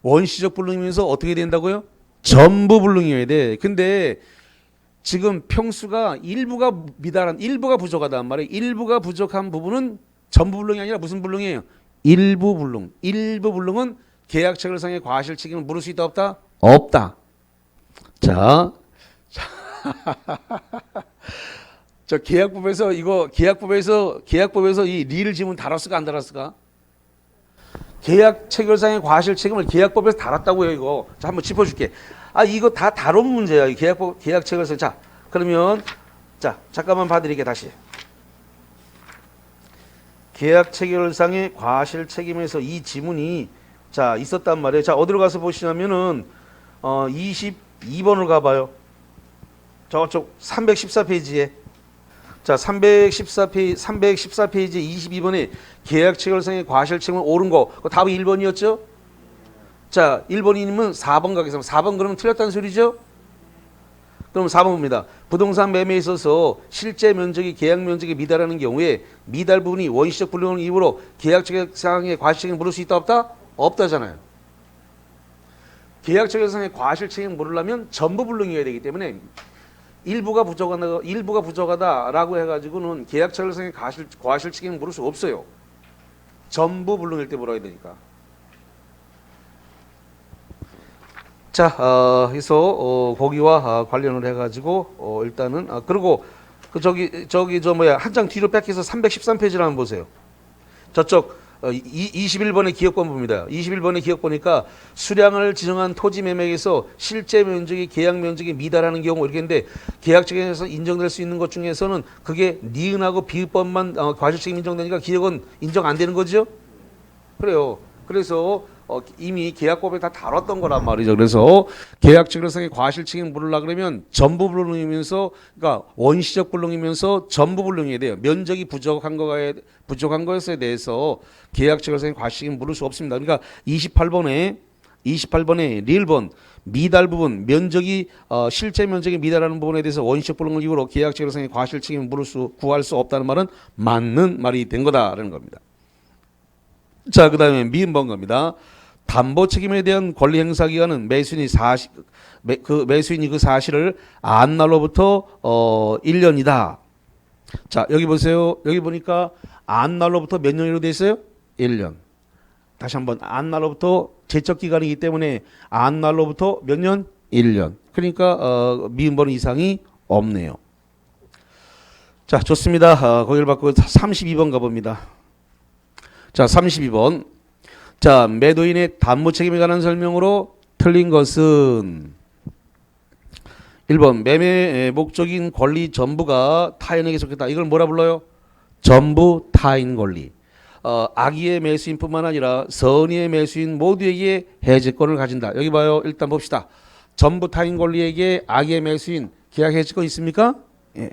원시적 불능이면서 어떻게 된다고요? 전부 불능이어야 돼. 근데 지금 평수가 일부가 부족하단 말이에요. 일부가 부족한 부분은 전부 불능이 아니라 무슨 불능이에요? 일부 불능. 일부 불능은 계약 체결상의 과실 책임을 물을 수 있다 없다? 없다. 자, 저 계약법에서 이 리를 지문 달았을까 안 달았을까? 계약 체결상의 과실 책임을 계약법에서 달았다고요, 이거. 자, 한번 짚어줄게. 이거 다 다룬 문제야. 계약 체결상. 자, 그러면, 자, 잠깐만 봐드릴게, 다시. 계약 체결상의 과실 책임에서 이 지문이, 자, 있었단 말이에요. 자, 어디로 가서 보시냐면은, 20 2번으로 가봐요. 저쪽 314페이지에. 자, 314페이지 22번에 계약 체결상의 과실책임은 옳은 거. 그 답이 1번이었죠? 자, 1번이면 4번 가겠습니다. 4번 그러면 틀렸다는 소리죠? 그럼 4번 봅니다. 부동산 매매에 있어서 실제 면적이 계약 면적에 미달하는 경우에 미달 부분이 원시적 불능을 이유로 계약 체결상의 과실책임을 물을 수 있다 없다? 없다잖아요. 계약 체결상의 과실책임을 물으려면 전부 불능이어야 되기 때문에 일부가 부족하다라고 해가지고는 계약 체결상의 과실책임을 물을 수 없어요. 전부 불능일 때 물어야 되니까. 자, 그래서 거기와 관련을 해가지고 일단은 그리고 그 한 장 뒤로 뺏겨서 313페이지를 한번 보세요. 저쪽 21번의 기억권부입니다. 21번의 기억보니까 수량을 지정한 토지 매매에서 실제 면적이 계약 면적에 미달하는 경우 이렇게 했는데 계약책에서 인정될 수 있는 것 중에서는 그게 니은하고 비읍법만 과실책임 인정되니까 기억은 인정 안 되는 거죠? 그래요. 그래서 이미 계약법에 다 다뤘던 거란 말이죠. 그래서 계약 체결상의 과실책임 물으려고 그러면 전부 불능이면서 그러니까 원시적 불능이면서 전부 불능이어야 돼요. 면적이 부족한 것에 대해서 계약 체결상의 과실책임 물을 수 없습니다. 그러니까 28번에 1번 미달 부분 면적이 실제 면적이 미달하는 부분에 대해서 원시적 불능을 이유로 계약 체결상의 과실책임을 구할 수 없다는 말은 맞는 말이 된 거다라는 겁니다. 자, 그 다음에 미음번 겁니다. 담보 책임에 대한 권리 행사 기간은 매수인이 그 사실을 안 날로부터 1년이다. 자, 여기 보세요. 여기 보니까 안 날로부터 몇 년으로 돼 있어요? 1년. 다시 한번 안 날로부터 제적 기간이기 때문에 안 날로부터 몇 년? 1년. 그러니까 미음번 이상이 없네요. 자, 좋습니다. 거기를 받고 32번 가봅니다. 자, 32번. 자, 매도인의 담보 책임에 관한 설명으로 틀린 것은 1번 매매 목적인 권리 전부가 타인에게 속했다. 이걸 뭐라 불러요? 전부 타인 권리. 악의의 매수인뿐만 아니라 선의의 매수인 모두에게 해제권을 가진다. 여기 봐요. 일단 봅시다. 전부 타인 권리에게 악의의 매수인 계약 해제권 있습니까? 예.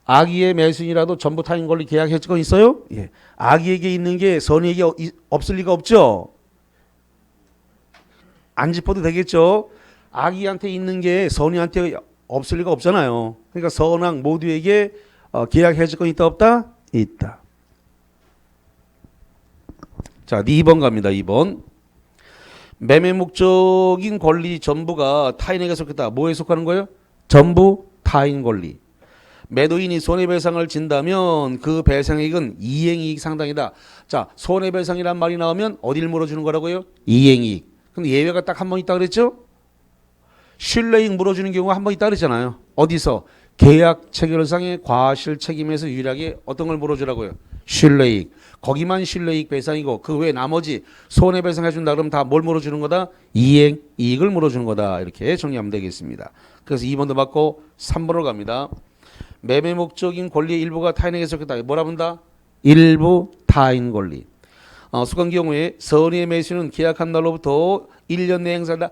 악의의 매수인이라도 전부 타인 권리 계약 해지권 있어요? 예. 악의에게 있는 게 선의에게 없을 리가 없죠. 안 짚어도 되겠죠. 악의한테 있는 게 선의한테 없을 리가 없잖아요. 그러니까 선악 모두에게 계약 해지권 있다 없다? 있다. 자, 2번 갑니다. 2번. 매매 목적인 권리 전부가 타인에게 속했다. 뭐에 속하는 거예요? 전부 타인 권리. 매도인이 손해배상을 진다면 그 배상액은 이행이익 상당이다. 자, 손해배상이란 말이 나오면 어디를 물어주는 거라고요? 이행이익. 근데 예외가 딱 한 번 있다 그랬죠? 신뢰이익 물어주는 경우가 한 번 있다 그랬잖아요. 어디서? 계약 체결상의 과실책임에서 유일하게 어떤 걸 물어주라고요? 신뢰이익. 거기만 신뢰이익 배상이고 그 외 나머지 손해배상 해준다 그러면 다 뭘 물어주는 거다? 이행이익을 물어주는 거다. 이렇게 정리하면 되겠습니다. 그래서 2번도 받고 3번으로 갑니다. 매매 목적인 권리의 일부가 타인에게 속했다. 뭐라 본다? 일부 타인 권리. 속한 경우에 선의의 매수는 계약한 날로부터 1년 내에 행사한다.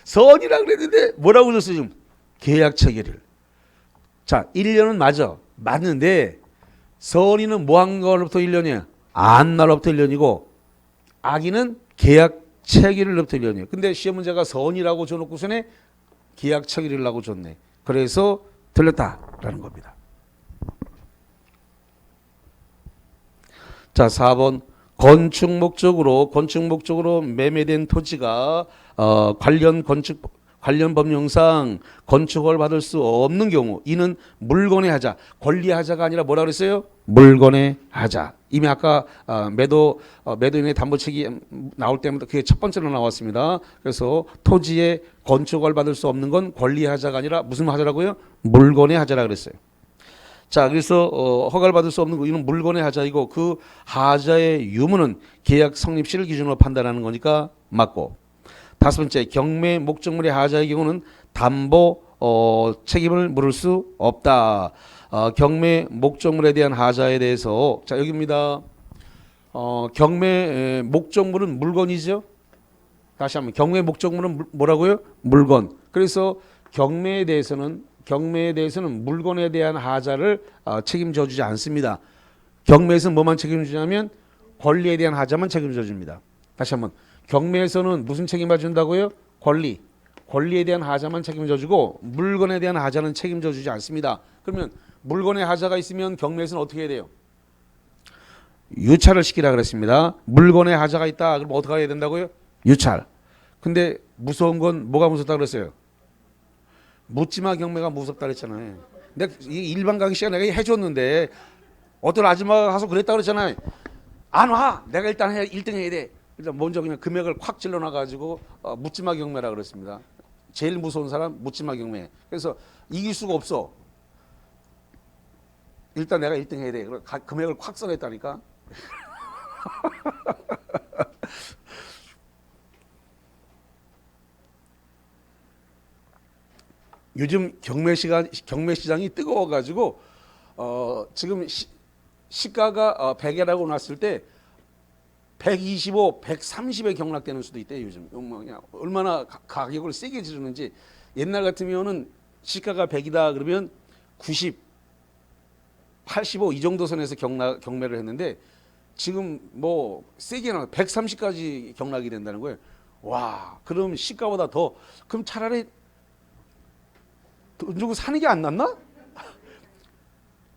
선이라 그랬는데 뭐라고 그랬어요 지금? 계약 체결일. 자, 1년은 맞아. 맞는데 선의는 뭐 한 걸로부터 1년이야? 안 날로부터 1년이고 악의는 계약 체결일로부터 1년이에요. 근데 시험 문제가 선이라고 줘놓고서는 계약 체결이라고 줬네. 그래서 틀렸다라는 겁니다. 자, 4번. 건축 목적으로 매매된 토지가 관련 법령상 건축을 받을 수 없는 경우 이는 물건의 하자, 권리의 하자가 아니라 뭐라 그랬어요? 물건의 하자. 이미 아까 매도인의 담보책임 나올 때마다 그게 첫 번째로 나왔습니다. 그래서 토지에 건축을 받을 수 없는 건 권리의 하자가 아니라 무슨 하자라고요? 물건의 하자라 그랬어요. 자, 그래서 허가를 받을 수 없는 거 이는 물건의 하자이고 그 하자의 유무는 계약 성립시를 기준으로 판단하는 거니까 맞고. 다섯 번째, 경매 목적물의 하자의 경우는 담보 책임을 물을 수 없다. 경매 목적물에 대한 하자에 대해서 자, 여기입니다. 경매 목적물은 물건이죠. 다시 한번 경매 목적물은 뭐라고요? 물건. 그래서 경매에 대해서는 물건에 대한 하자를 책임져 주지 않습니다. 경매에서는 뭐만 책임지냐면 권리에 대한 하자만 책임져 줍니다. 다시 한번 경매에서는 무슨 책임을 준다고요? 권리에 대한 하자만 책임져 주고 물건에 대한 하자는 책임져 주지 않습니다. 그러면 물건에 하자가 있으면 경매에서는 어떻게 해야 돼요? 유찰을 시키라 그랬습니다. 물건에 하자가 있다. 그럼 어떻게 해야 된다고요? 유찰. 근데 무서운 건 뭐가 무섭다 그랬어요? 묻지마 경매가 무섭다 그랬잖아요. 내가 일반 강의 시간에 내가 해줬는데 어떤 아줌마가 가서 그랬다 그랬잖아요. 안 와. 내가 일단 1등 해야 돼. 일단 먼저 그냥 금액을 콱 찔러놔가지고 묻지마 경매라 그랬습니다. 제일 무서운 사람 묻지마 경매. 그래서 이길 수가 없어. 일단 내가 1등 해야 돼. 금액을 콱 써냈다니까. 요즘 경매 시장이 뜨거워가지고 지금 시가가 100이라고 놨을 때 125, 130에 경락되는 수도 있대요. 요즘 그냥 얼마나 가격을 세게 지르는지. 옛날 같으면은 시가가 100이다 그러면 90, 85 이 정도 선에서 경매를 했는데 지금 뭐 세게 나 130까지 경락이 된다는 거예요. 와, 그럼 시가보다 더, 그럼 차라리 돈 주고 사는 게 안 낫나?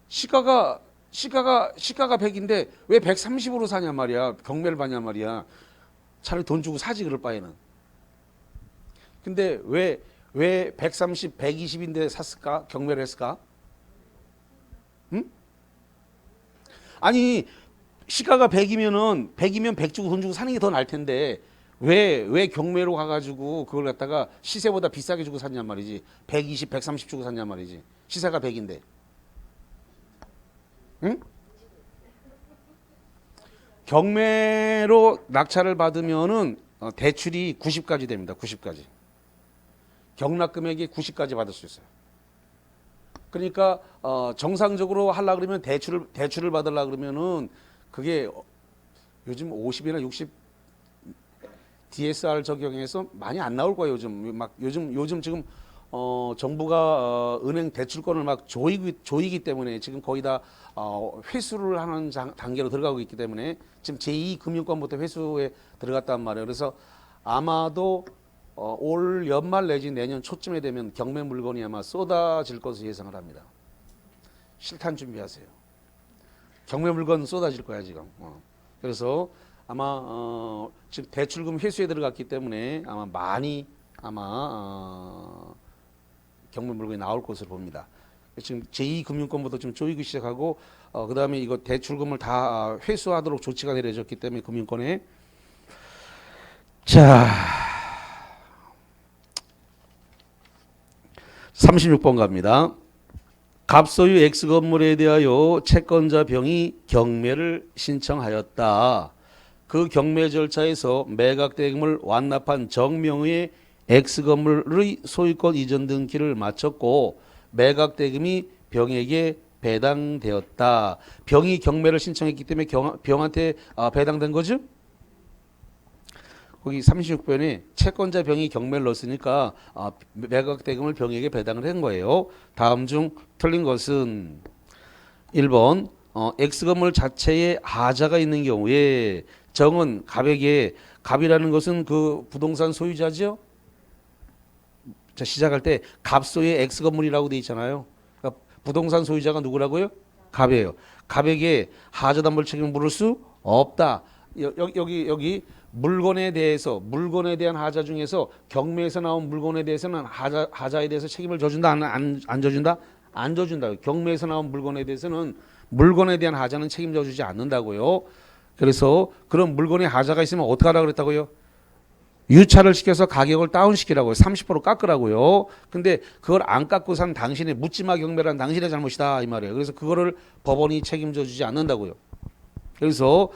시가가 100인데 왜 130으로 사냐 말이야. 경매를 받냐 말이야. 차라리 돈 주고 사지 그럴 바에는. 근데 왜 130, 120인데 샀을까? 경매를 했을까? 응? 아니 시가가 100이면 100 주고 돈 주고 사는 게 더 나을 텐데 왜 경매로 가가지고 그걸 갖다가 시세보다 비싸게 주고 샀냔 말이지. 120, 130 주고 샀냔 말이지. 시세가 100인데. 응? 경매로 낙찰을 받으면은 대출이 90까지 됩니다. 90까지. 경락 금액이 90까지 받을 수 있어요. 그러니까 정상적으로 하려 그러면 대출을 받으려 그러면은 그게 요즘 50이나 60 DSR 적용해서 많이 안 나올 거예요. 요즘 지금 정부가 은행 대출권을 막 조이기 때문에 지금 거의 다 회수를 하는 단계로 들어가고 있기 때문에 지금 제2금융권부터 회수에 들어갔단 말이에요. 그래서 아마도 올 연말 내지 내년 초쯤에 되면 경매 물건이 아마 쏟아질 것으로 예상을 합니다. 실탄 준비하세요. 경매 물건 쏟아질 거야 지금. 그래서 아마 지금 대출금 회수에 들어갔기 때문에 아마 많이 경매 물건이 나올 것으로 봅니다. 지금 제2금융권부터 좀 조이기 시작하고 그 다음에 이거 대출금을 다 회수하도록 조치가 내려졌기 때문에 금융권에. 자, 36번 갑니다. 갑소유 X건물에 대하여 채권자 병이 경매를 신청하였다. 그 경매 절차에서 매각대금을 완납한 정명의 X건물의 소유권 이전 등기를 마쳤고 매각대금이 병에게 배당되었다. 병이 경매를 신청했기 때문에 병한테 배당된 거죠? 거기 36번에 채권자 병이 경매를 넣었으니까 매각대금을 병에게 배당을 한 거예요. 다음 중 틀린 것은 1번 X건물 자체에 하자가 있는 경우에 정은 갑에게, 갑이라는 것은 그 부동산 소유자죠. 자, 시작할 때 갑소의 X건물이라고 돼 있잖아요. 그러니까 부동산 소유자가 누구라고요? 갑이에요. 갑에게 하자담보 책임을 물을 수 없다. 여기 물건에 대한 하자 중에서 경매에서 나온 물건에 대해서는 하자에 대해서 책임을 져준다, 안 져준다? 안 져준다. 경매에서 나온 물건에 대해서는 물건에 대한 하자는 책임져 주지 않는다고요. 그래서 그런 물건에 하자가 있으면 어떻게 하라고 그랬다고요? 유찰을 시켜서 가격을 다운시키라고요. 30% 깎으라고요. 근데 그걸 안 깎고 산 당신의 묻지마 경매란 당신의 잘못이다 이 말이에요. 그래서 그거를 법원이 책임져 주지 않는다고요. 그래서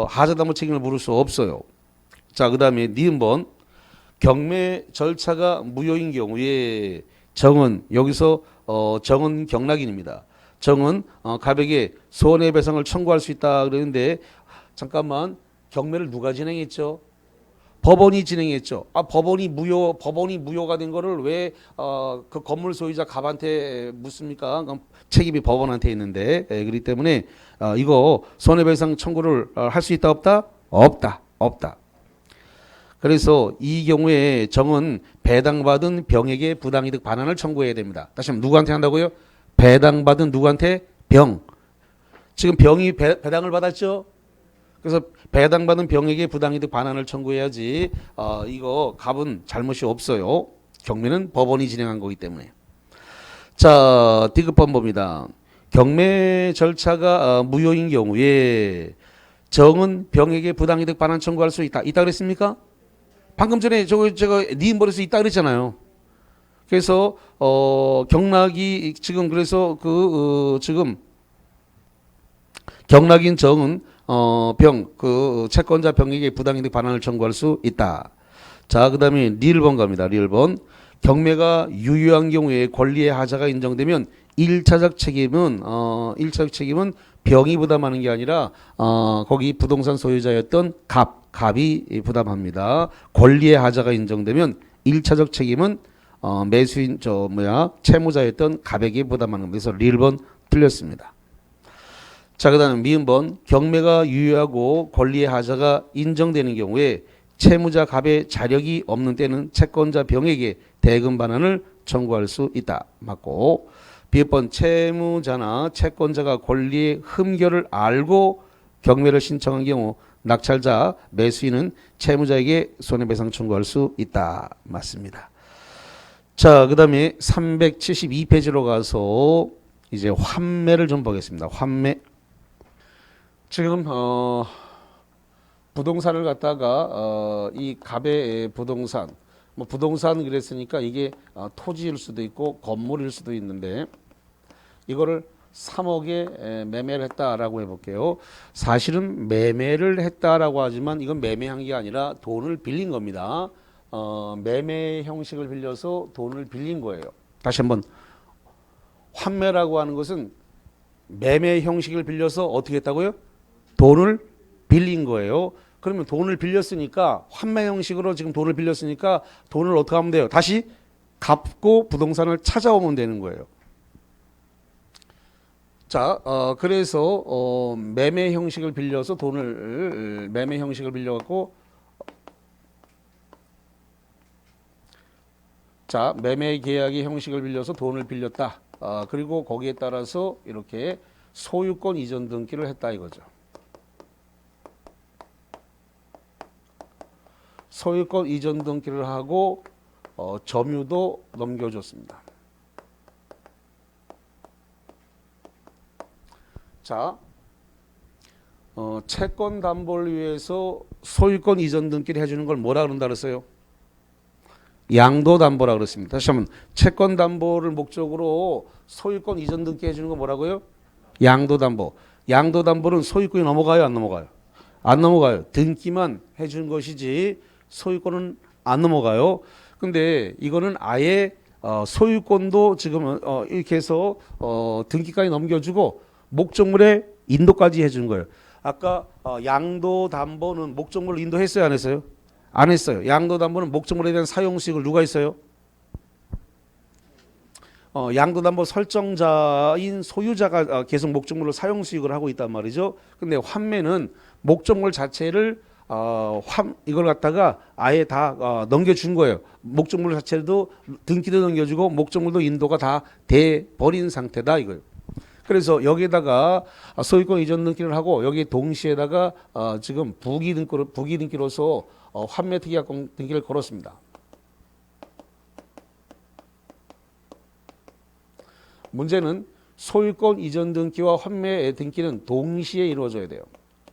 하자담보 책임을 물을 수 없어요. 자, 그 다음에 니은번 경매 절차가 무효인 경우에 정은, 여기서 정은 경락인입니다. 정은 갑에게 손해배상을 청구할 수 있다 그러는데 잠깐만, 경매를 누가 진행했죠? 법원이 진행했죠. 법원이 무효가 된 거를 왜 그 건물 소유자 갑한테 묻습니까? 그럼 책임이 법원한테 있는데, 그렇기 때문에 이거 손해배상 청구를 할 수 있다 없다? 없다. 그래서 이 경우에 정은 배당받은 병에게 부당이득 반환을 청구해야 됩니다. 다시 한번 누구한테 한다고요? 배당받은 누구한테? 병. 지금 병이 배당을 받았죠? 그래서 배당받은 병에게 부당이득 반환을 청구해야지. 이거 갑은 잘못이 없어요. 경매는 법원이 진행한 거기 때문에. 자, 디귿번 봅니다. 경매 절차가 무효인 경우에 정은 병에게 부당이득 반환 청구할 수 있다. 있다 그랬습니까? 방금 전에 제가 니은벌에서 있다 그랬잖아요. 그래서 경락이 지금 그래서 지금 경락인 정은 채권자 병에게 부당이득 반환을 청구할 수 있다. 자, 그다음에 리을번 갑니다. 리을번. 경매가 유효한 경우에 권리의 하자가 인정되면 1차적 책임은 병이 부담하는 게 아니라 거기 부동산 소유자였던 갑이 부담합니다. 권리의 하자가 인정되면 1차적 책임은 매수인 채무자였던 갑에게 부담하는 겁니다. 그래서 리을번 틀렸습니다. 자, 그다음 미음번. 경매가 유효하고 권리의 하자가 인정되는 경우에 채무자 갑의 자력이 없는 때는 채권자 병에게 대금 반환을 청구할 수 있다. 맞고. 비읍번. 채무자나 채권자가 권리의 흠결을 알고 경매를 신청한 경우 낙찰자 매수인은 채무자에게 손해배상 청구할 수 있다. 맞습니다. 자, 그다음에 372페이지로 가서 이제 환매를 좀 보겠습니다. 환매. 지금 부동산을 갖다가 이 갑의 부동산, 부동산 그랬으니까 이게 토지일 수도 있고 건물일 수도 있는데 이거를 3억에 매매를 했다라고 해볼게요. 사실은 매매를 했다라고 하지만 이건 매매한 게 아니라 돈을 빌린 겁니다. 매매 형식을 빌려서 돈을 빌린 거예요. 다시 한번. 환매라고 하는 것은 매매 형식을 빌려서 어떻게 했다고요? 돈을 빌린 거예요. 그러면 돈을 빌렸으니까 환매 형식으로 지금 돈을 빌렸으니까 돈을 어떻게 하면 돼요? 다시 갚고 부동산을 찾아오면 되는 거예요. 자, 그래서 매매 형식을 빌려서 매매 형식을 빌려갖고 자, 매매 계약의 형식을 빌려서 돈을 빌렸다. 그리고 거기에 따라서 이렇게 소유권 이전 등기를 했다 이거죠. 소유권 이전 등기를 하고 점유도 넘겨줬습니다. 자, 채권 담보를 위해서 소유권 이전 등기를 해주는 걸 뭐라 그런다 그랬어요? 양도 담보라 그랬습니다. 다시 한번. 채권 담보를 목적으로 소유권 이전 등기 해주는 거 뭐라고요? 양도 담보. 양도 담보는 소유권이 넘어가요, 안 넘어가요? 안 넘어가요. 등기만 해주는 것이지 소유권은 안 넘어가요. 근데 이거는 아예 소유권도 지금 이렇게 해서 등기까지 넘겨주고 목적물에 인도까지 해주는 거예요. 아까 양도담보는 목적물을 인도했어요, 안 했어요? 안 했어요. 양도담보는 목적물에 대한 사용수익을 누가 했어요? 양도담보 설정자인 소유자가 계속 목적물로 사용수익을 하고 있단 말이죠. 근데 환매는 목적물 자체를 이걸 갖다가 아예 다 넘겨준 거예요. 목적물 자체도 등기도 넘겨주고 목적물도 인도가 다 돼 버린 상태다 이거예요. 그래서 여기에다가 소유권 이전 등기를 하고 여기 동시에다가 지금 부기 등기로서 환매 특이약관 등기를 걸었습니다. 문제는 소유권 이전 등기와 환매 등기는 동시에 이루어져야 돼요.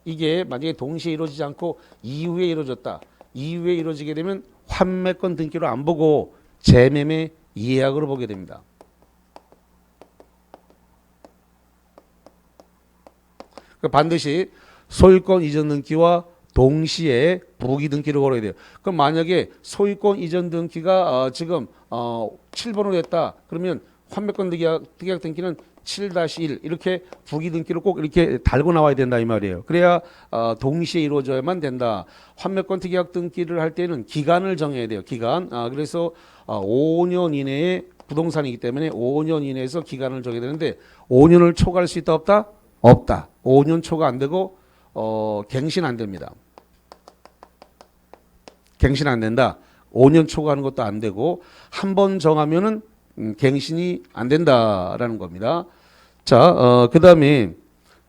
이게 만약에 동시에 이루어지지 않고 이후에 이루어졌다. 이후에 이루어지게 되면 환매권 등기로 안 보고 재매매 예약으로 보게 됩니다. 반드시 소유권 이전 등기와 동시에 부기 등기를 걸어야 돼요. 그럼 만약에 소유권 이전 등기가 지금 7번으로 됐다. 그러면 환매권 특약 등기는 7-1 이렇게 부기 등기를 꼭 이렇게 달고 나와야 된다 이 말이에요. 그래야 동시에 이루어져야만 된다. 환매권 특약 등기를 할 때는 기간을 정해야 돼요. 기간. 그래서 5년 이내에 부동산이기 때문에 5년 이내에서 기간을 정해야 되는데 5년을 초과할 수 있다 없다? 없다. 5년 초과 안 되고 갱신 안 됩니다. 갱신 안 된다. 5년 초과하는 것도 안 되고 한 번 정하면은 갱신이 안 된다라는 겁니다. 자, 그 다음에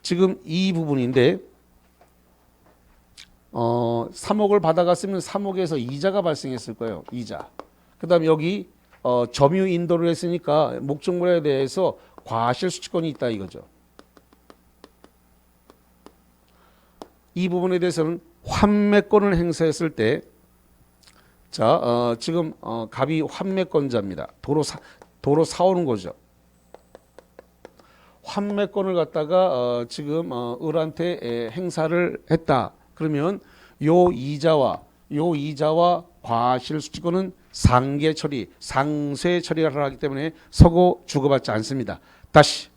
지금 이 부분인데 3억을 받아갔으면 3억에서 이자가 발생했을 거예요. 이자. 그 다음에 여기 점유 인도를 했으니까 목적물에 대해서 과실수취권이 있다 이거죠. 이 부분에 대해서는 환매권을 행사했을 때 자, 지금 갑이 환매권자입니다. 도로 사오는 거죠. 환매권을 갖다가 지금 을한테 행사를 했다. 그러면 요 이자와 과실수취권은 상계 처리, 상쇄 처리를 하기 때문에 서고 주고받지 않습니다. 다시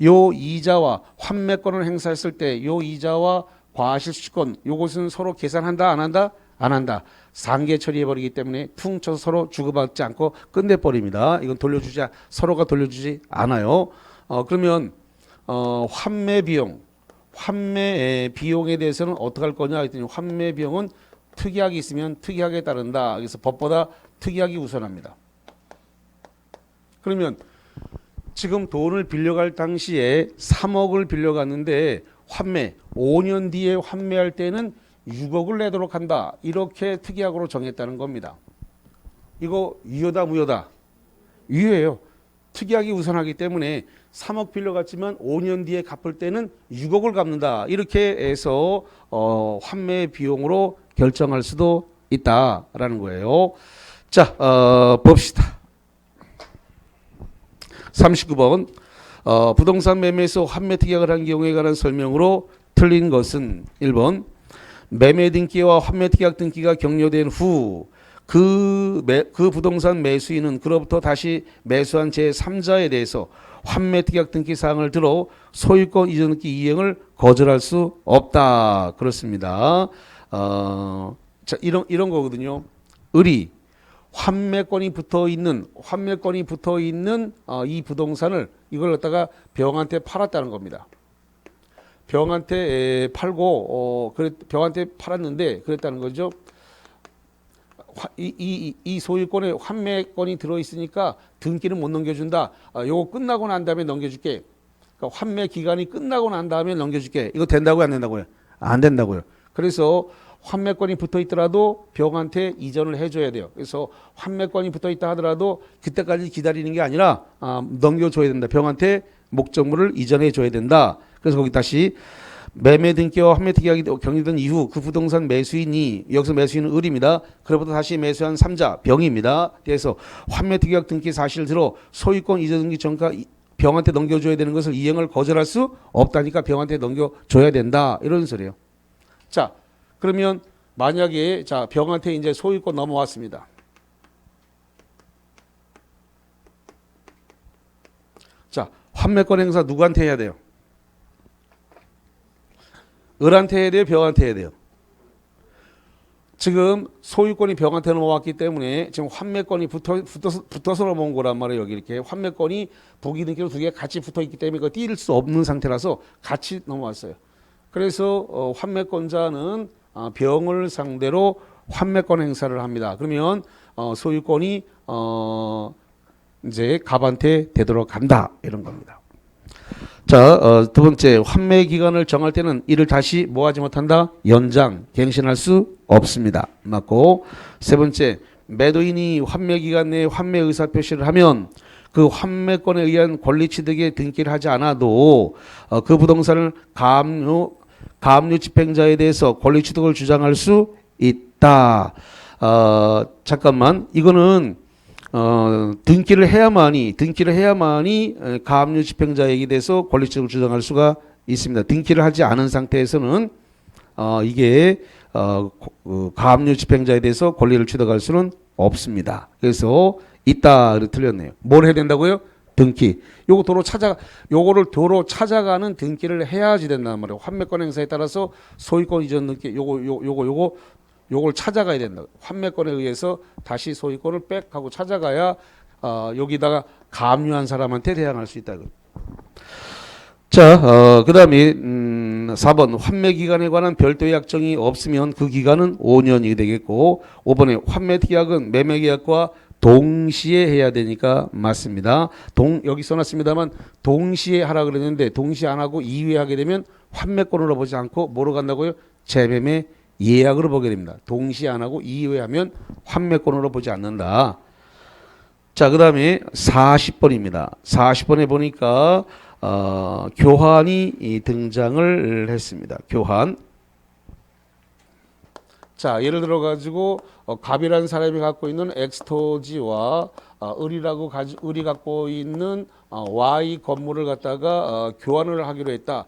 요 이자와 환매권을 행사했을 때 요 이자와 과실수취권 요것은 서로 계산한다 안 한다? 안 한다. 상계 처리해버리기 때문에 퉁 쳐서 서로 주고받지 않고 끝내버립니다. 이건 서로가 돌려주지 않아요. 그러면 환매 비용에 대해서는 어떻게 할 거냐 했더니 환매 비용은 특이하게 있으면 특이하게 따른다. 그래서 법보다 특이하게 우선합니다. 그러면 지금 돈을 빌려갈 당시에 3억을 빌려갔는데 5년 뒤에 환매할 때는 6억을 내도록 한다. 이렇게 특이하고로 정했다는 겁니다. 이거 유효다 무효다? 유효해요. 특이하게 우선하기 때문에 3억 빌려갔지만 5년 뒤에 갚을 때는 6억을 갚는다. 이렇게 해서 환매 비용으로 결정할 수도 있다라는 거예요. 자, 봅시다. 39번 부동산 매매에서 환매 특약을 한 경우에 관한 설명으로 틀린 것은 1번 매매 등기와 환매 특약 등기가 격려된 후 그 부동산 매수인은 그로부터 다시 매수한 제3자에 대해서 환매 특약 등기 사항을 들어 소유권 이전 등기 이행을 거절할 수 없다. 그렇습니다. 자, 이런 거거든요. 을이 환매권이 붙어 있는 이 부동산을 이걸 갖다가 병한테 팔았다는 겁니다. 병한테 팔고 병한테 팔았는데 그랬다는 거죠. 이 소유권에 환매권이 들어 있으니까 등기는 못 넘겨준다. 요거 끝나고 난 다음에 넘겨줄게. 그러니까 환매 기간이 끝나고 난 다음에 넘겨줄게. 이거 된다고요, 안 된다고요? 안 된다고요. 그래서 환매권이 붙어 있더라도 병한테 이전을 해줘야 돼요. 그래서 환매권이 붙어 있다 하더라도 그때까지 기다리는 게 아니라 넘겨줘야 된다. 병한테 목적물을 이전해 줘야 된다. 그래서 거기 다시 매매 등기와 환매 특약이 격리된 이후 그 부동산 매수인이 여기서 매수인은 을입니다. 그로부터 다시 매수한 3자 병입니다. 그래서 환매 특약 등기 사실을 들어 소유권 이전 등기 전가 병한테 넘겨줘야 되는 것을 이행을 거절할 수 없다니까 병한테 넘겨줘야 된다. 이런 소리예요. 자, 그러면 만약에 자 병한테 이제 소유권 넘어왔습니다. 자, 환매권 행사 누구한테 해야 돼요? 을한테 해야 돼요? 병한테 해야 돼요? 지금 소유권이 병한테 넘어왔기 때문에 지금 환매권이 붙어서 넘어온 거란 말이에요. 여기 이렇게 환매권이 부기 등기로 두 개 같이 붙어 있기 때문에 그거 띄를 수 없는 상태라서 같이 넘어왔어요. 그래서 환매권자는 병을 상대로 환매권 행사를 합니다. 그러면 소유권이 이제 갑한테 되도록 한다 이런 겁니다. 자, 두 번째 환매 기간을 정할 때는 이를 다시 뭐하지 못한다? 연장, 갱신할 수 없습니다. 맞고 세 번째 매도인이 환매 기간 내에 환매 의사 표시를 하면 그 환매권에 의한 권리 취득에 등기를 하지 않아도 그 부동산을 가압류 집행자에 대해서 권리 취득을 주장할 수 있다. 잠깐만 이거는 등기를 해야만이 가압류 집행자에게 대해서 권리 취득을 주장할 수가 있습니다. 등기를 하지 않은 상태에서는 이게 가압류 집행자에 대해서 권리를 취득할 수는 없습니다. 그래서 있다 틀렸네요. 뭘 해야 된다고요? 등기. 요거를 도로 찾아가는 등기를 해야지 된단 말이에요. 환매권 행사에 따라서 소유권 이전 등기 요걸 찾아가야 된다. 환매권에 의해서 다시 소유권을 백 하고 찾아가야 여기다가 감유한 사람한테 대항할 수 있다. 자, 그다음에 4번 환매 기간에 관한 별도의 약정이 없으면 그 기간은 5년이 되겠고 5번에 환매 계약은 매매 계약과 동시에 해야 되니까 맞습니다. 여기 써놨습니다만 동시에 하라 그랬는데 동시에 안 하고 이후에 하게 되면 환매권으로 보지 않고 뭐로 간다고요? 재매매 예약으로 보게 됩니다. 동시에 안 하고 이후에 하면 환매권으로 보지 않는다. 자, 그 다음에 40번입니다. 40번에 보니까 교환이 등장을 했습니다. 교환. 자, 예를 들어 가지고 갑이라는 사람이 갖고 있는 X토지와 을이 갖고 있는 Y 건물을 갖다가 교환을 하기로 했다.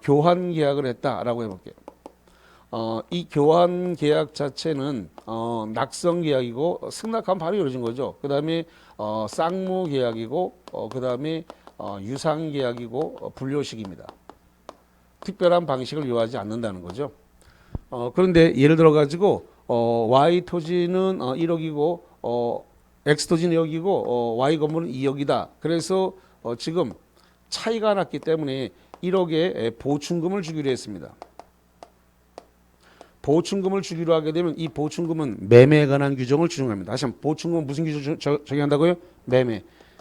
교환 계약을 했다라고 해볼게요. 이 교환 계약 자체는 낙성 계약이고 승낙하면 바로 이루어진 거죠. 그 다음에 쌍무 계약이고 그 다음에 유상 계약이고 분료식입니다. 특별한 방식을 요하지 않는다는 거죠. 그런데 예를 들어 가지고 Y 토지는 1억이고 X 토지는 2억이고 Y 건물은 2억이다. 그래서 지금 차이가 났기 때문에 1억의 보충금을 주기로 했습니다. 보충금을 주기로 하게 되면 이 보충금은 매매에 관한 규정을 준용합니다. 다시 한번 보충금은 무슨 규정 적용한다고요?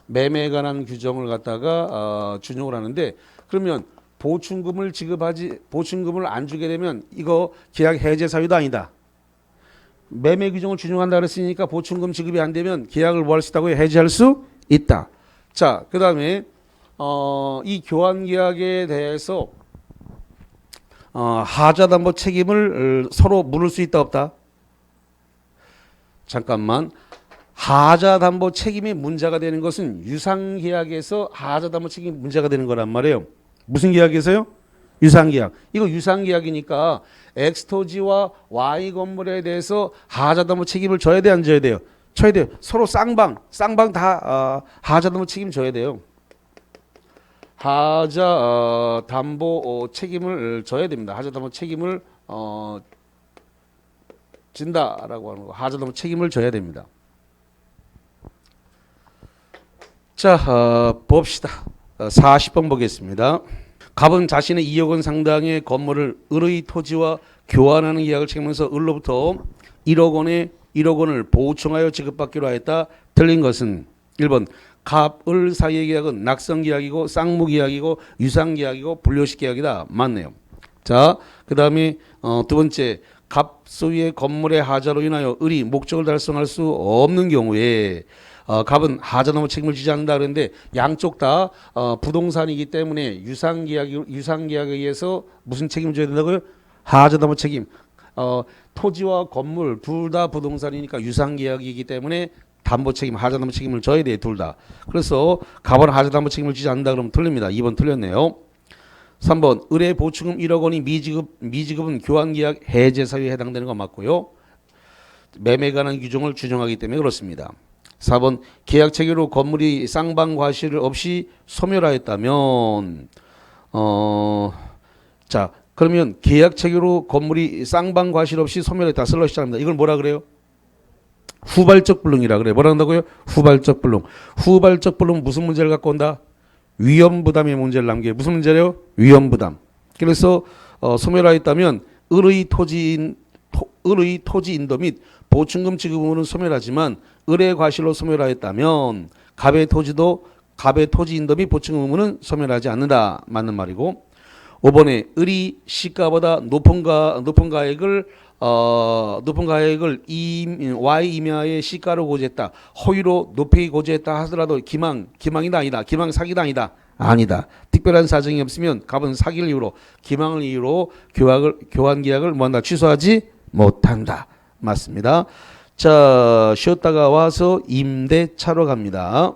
매매에 관한 규정을 갖다가 준용을 하는데 그러면 보충금을 안 주게 되면 이거 계약 해제 사유도 아니다. 매매 규정을 준용한다 그랬으니까 보충금 지급이 안 되면 계약을 뭐 할 수 있다고요? 해지할 수 있다. 자, 그 다음에 이 교환 계약에 대해서 하자담보 책임을 서로 물을 수 있다 없다? 잠깐만. 하자담보 책임이 문제가 되는 것은 유상계약에서 하자담보 책임이 문제가 되는 거란 말이에요. 무슨 계약에서요? 유상계약. 이거 유상계약이니까 X토지와 Y 건물에 대해서 하자담보 책임을 져야 돼, 안 져야 돼요? 져야 돼요. 서로 쌍방 다 하자담보 책임 져야 돼요. 하자담보 책임을 져야 됩니다. 하자담보 책임을 진다라고 하는 거. 하자담보 책임을 져야 됩니다. 자, 봅시다. 40번 보겠습니다. 갑은 자신의 2억 원 상당의 건물을 을의 토지와 교환하는 계약을 책임하면서 을로부터 1억 원을 보충하여 지급받기로 하였다. 틀린 것은 1번 갑, 을 사이의 계약은 낙성 계약이고 쌍무 계약이고 유상 계약이고 분료식 계약이다. 맞네요. 자, 그 다음에 두 번째 갑 소유의 건물의 하자로 인하여 을이 목적을 달성할 수 없는 경우에 갑은 하자담보 책임을 지지 않는다 그랬는데 양쪽 다 부동산이기 때문에 유상계약에 의해서 무슨 책임을 져야 된다고요? 하자담보 책임. 토지와 건물 둘 다 부동산이니까 유상계약이기 때문에 담보 책임, 하자담보 책임을 져야 돼, 둘 다. 그래서 갑은 하자담보 책임을 지지 않는다 그러면 틀립니다. 2번 틀렸네요. 3번 을의 보충금 1억 원이 미지급은 교환계약 해제 사유에 해당되는 거 맞고요. 매매에 관한 규정을 준용하기 때문에 그렇습니다. 4번 계약 체계로 건물이 쌍방 과실 없이 소멸하였다면 자, 그러면 계약 체계로 건물이 쌍방 과실 없이 소멸했다. 슬러시합니다. 이걸 뭐라 그래요? 후발적 불능이라 그래. 뭐라 한다고요? 후발적 불능. 후발적 불능 무슨 문제를 갖고 온다? 위험부담의 문제를 남겨요. 무슨 문제래요? 위험부담. 그래서 소멸하였다면 을의 토지 인도 및 보충금 지급은 소멸하지만 을의 과실로 소멸하였다면 갑의 토지 인도 및 보충금 의무는 소멸하지 않는다. 맞는 말이고 5번에 을이 시가보다 높은 가액을 Y 임야의 시가로 고지했다. 허위로 높이 고지했다 하더라도 기망이다 아니다. 기망 사기다 아니다. 아니다. 특별한 사정이 없으면 갑은 사기를 이유로 기망을 이유로 교환 계약을 뭐한다? 취소하지 못한다. 맞습니다. 자, 쉬었다가 와서 임대차로 갑니다.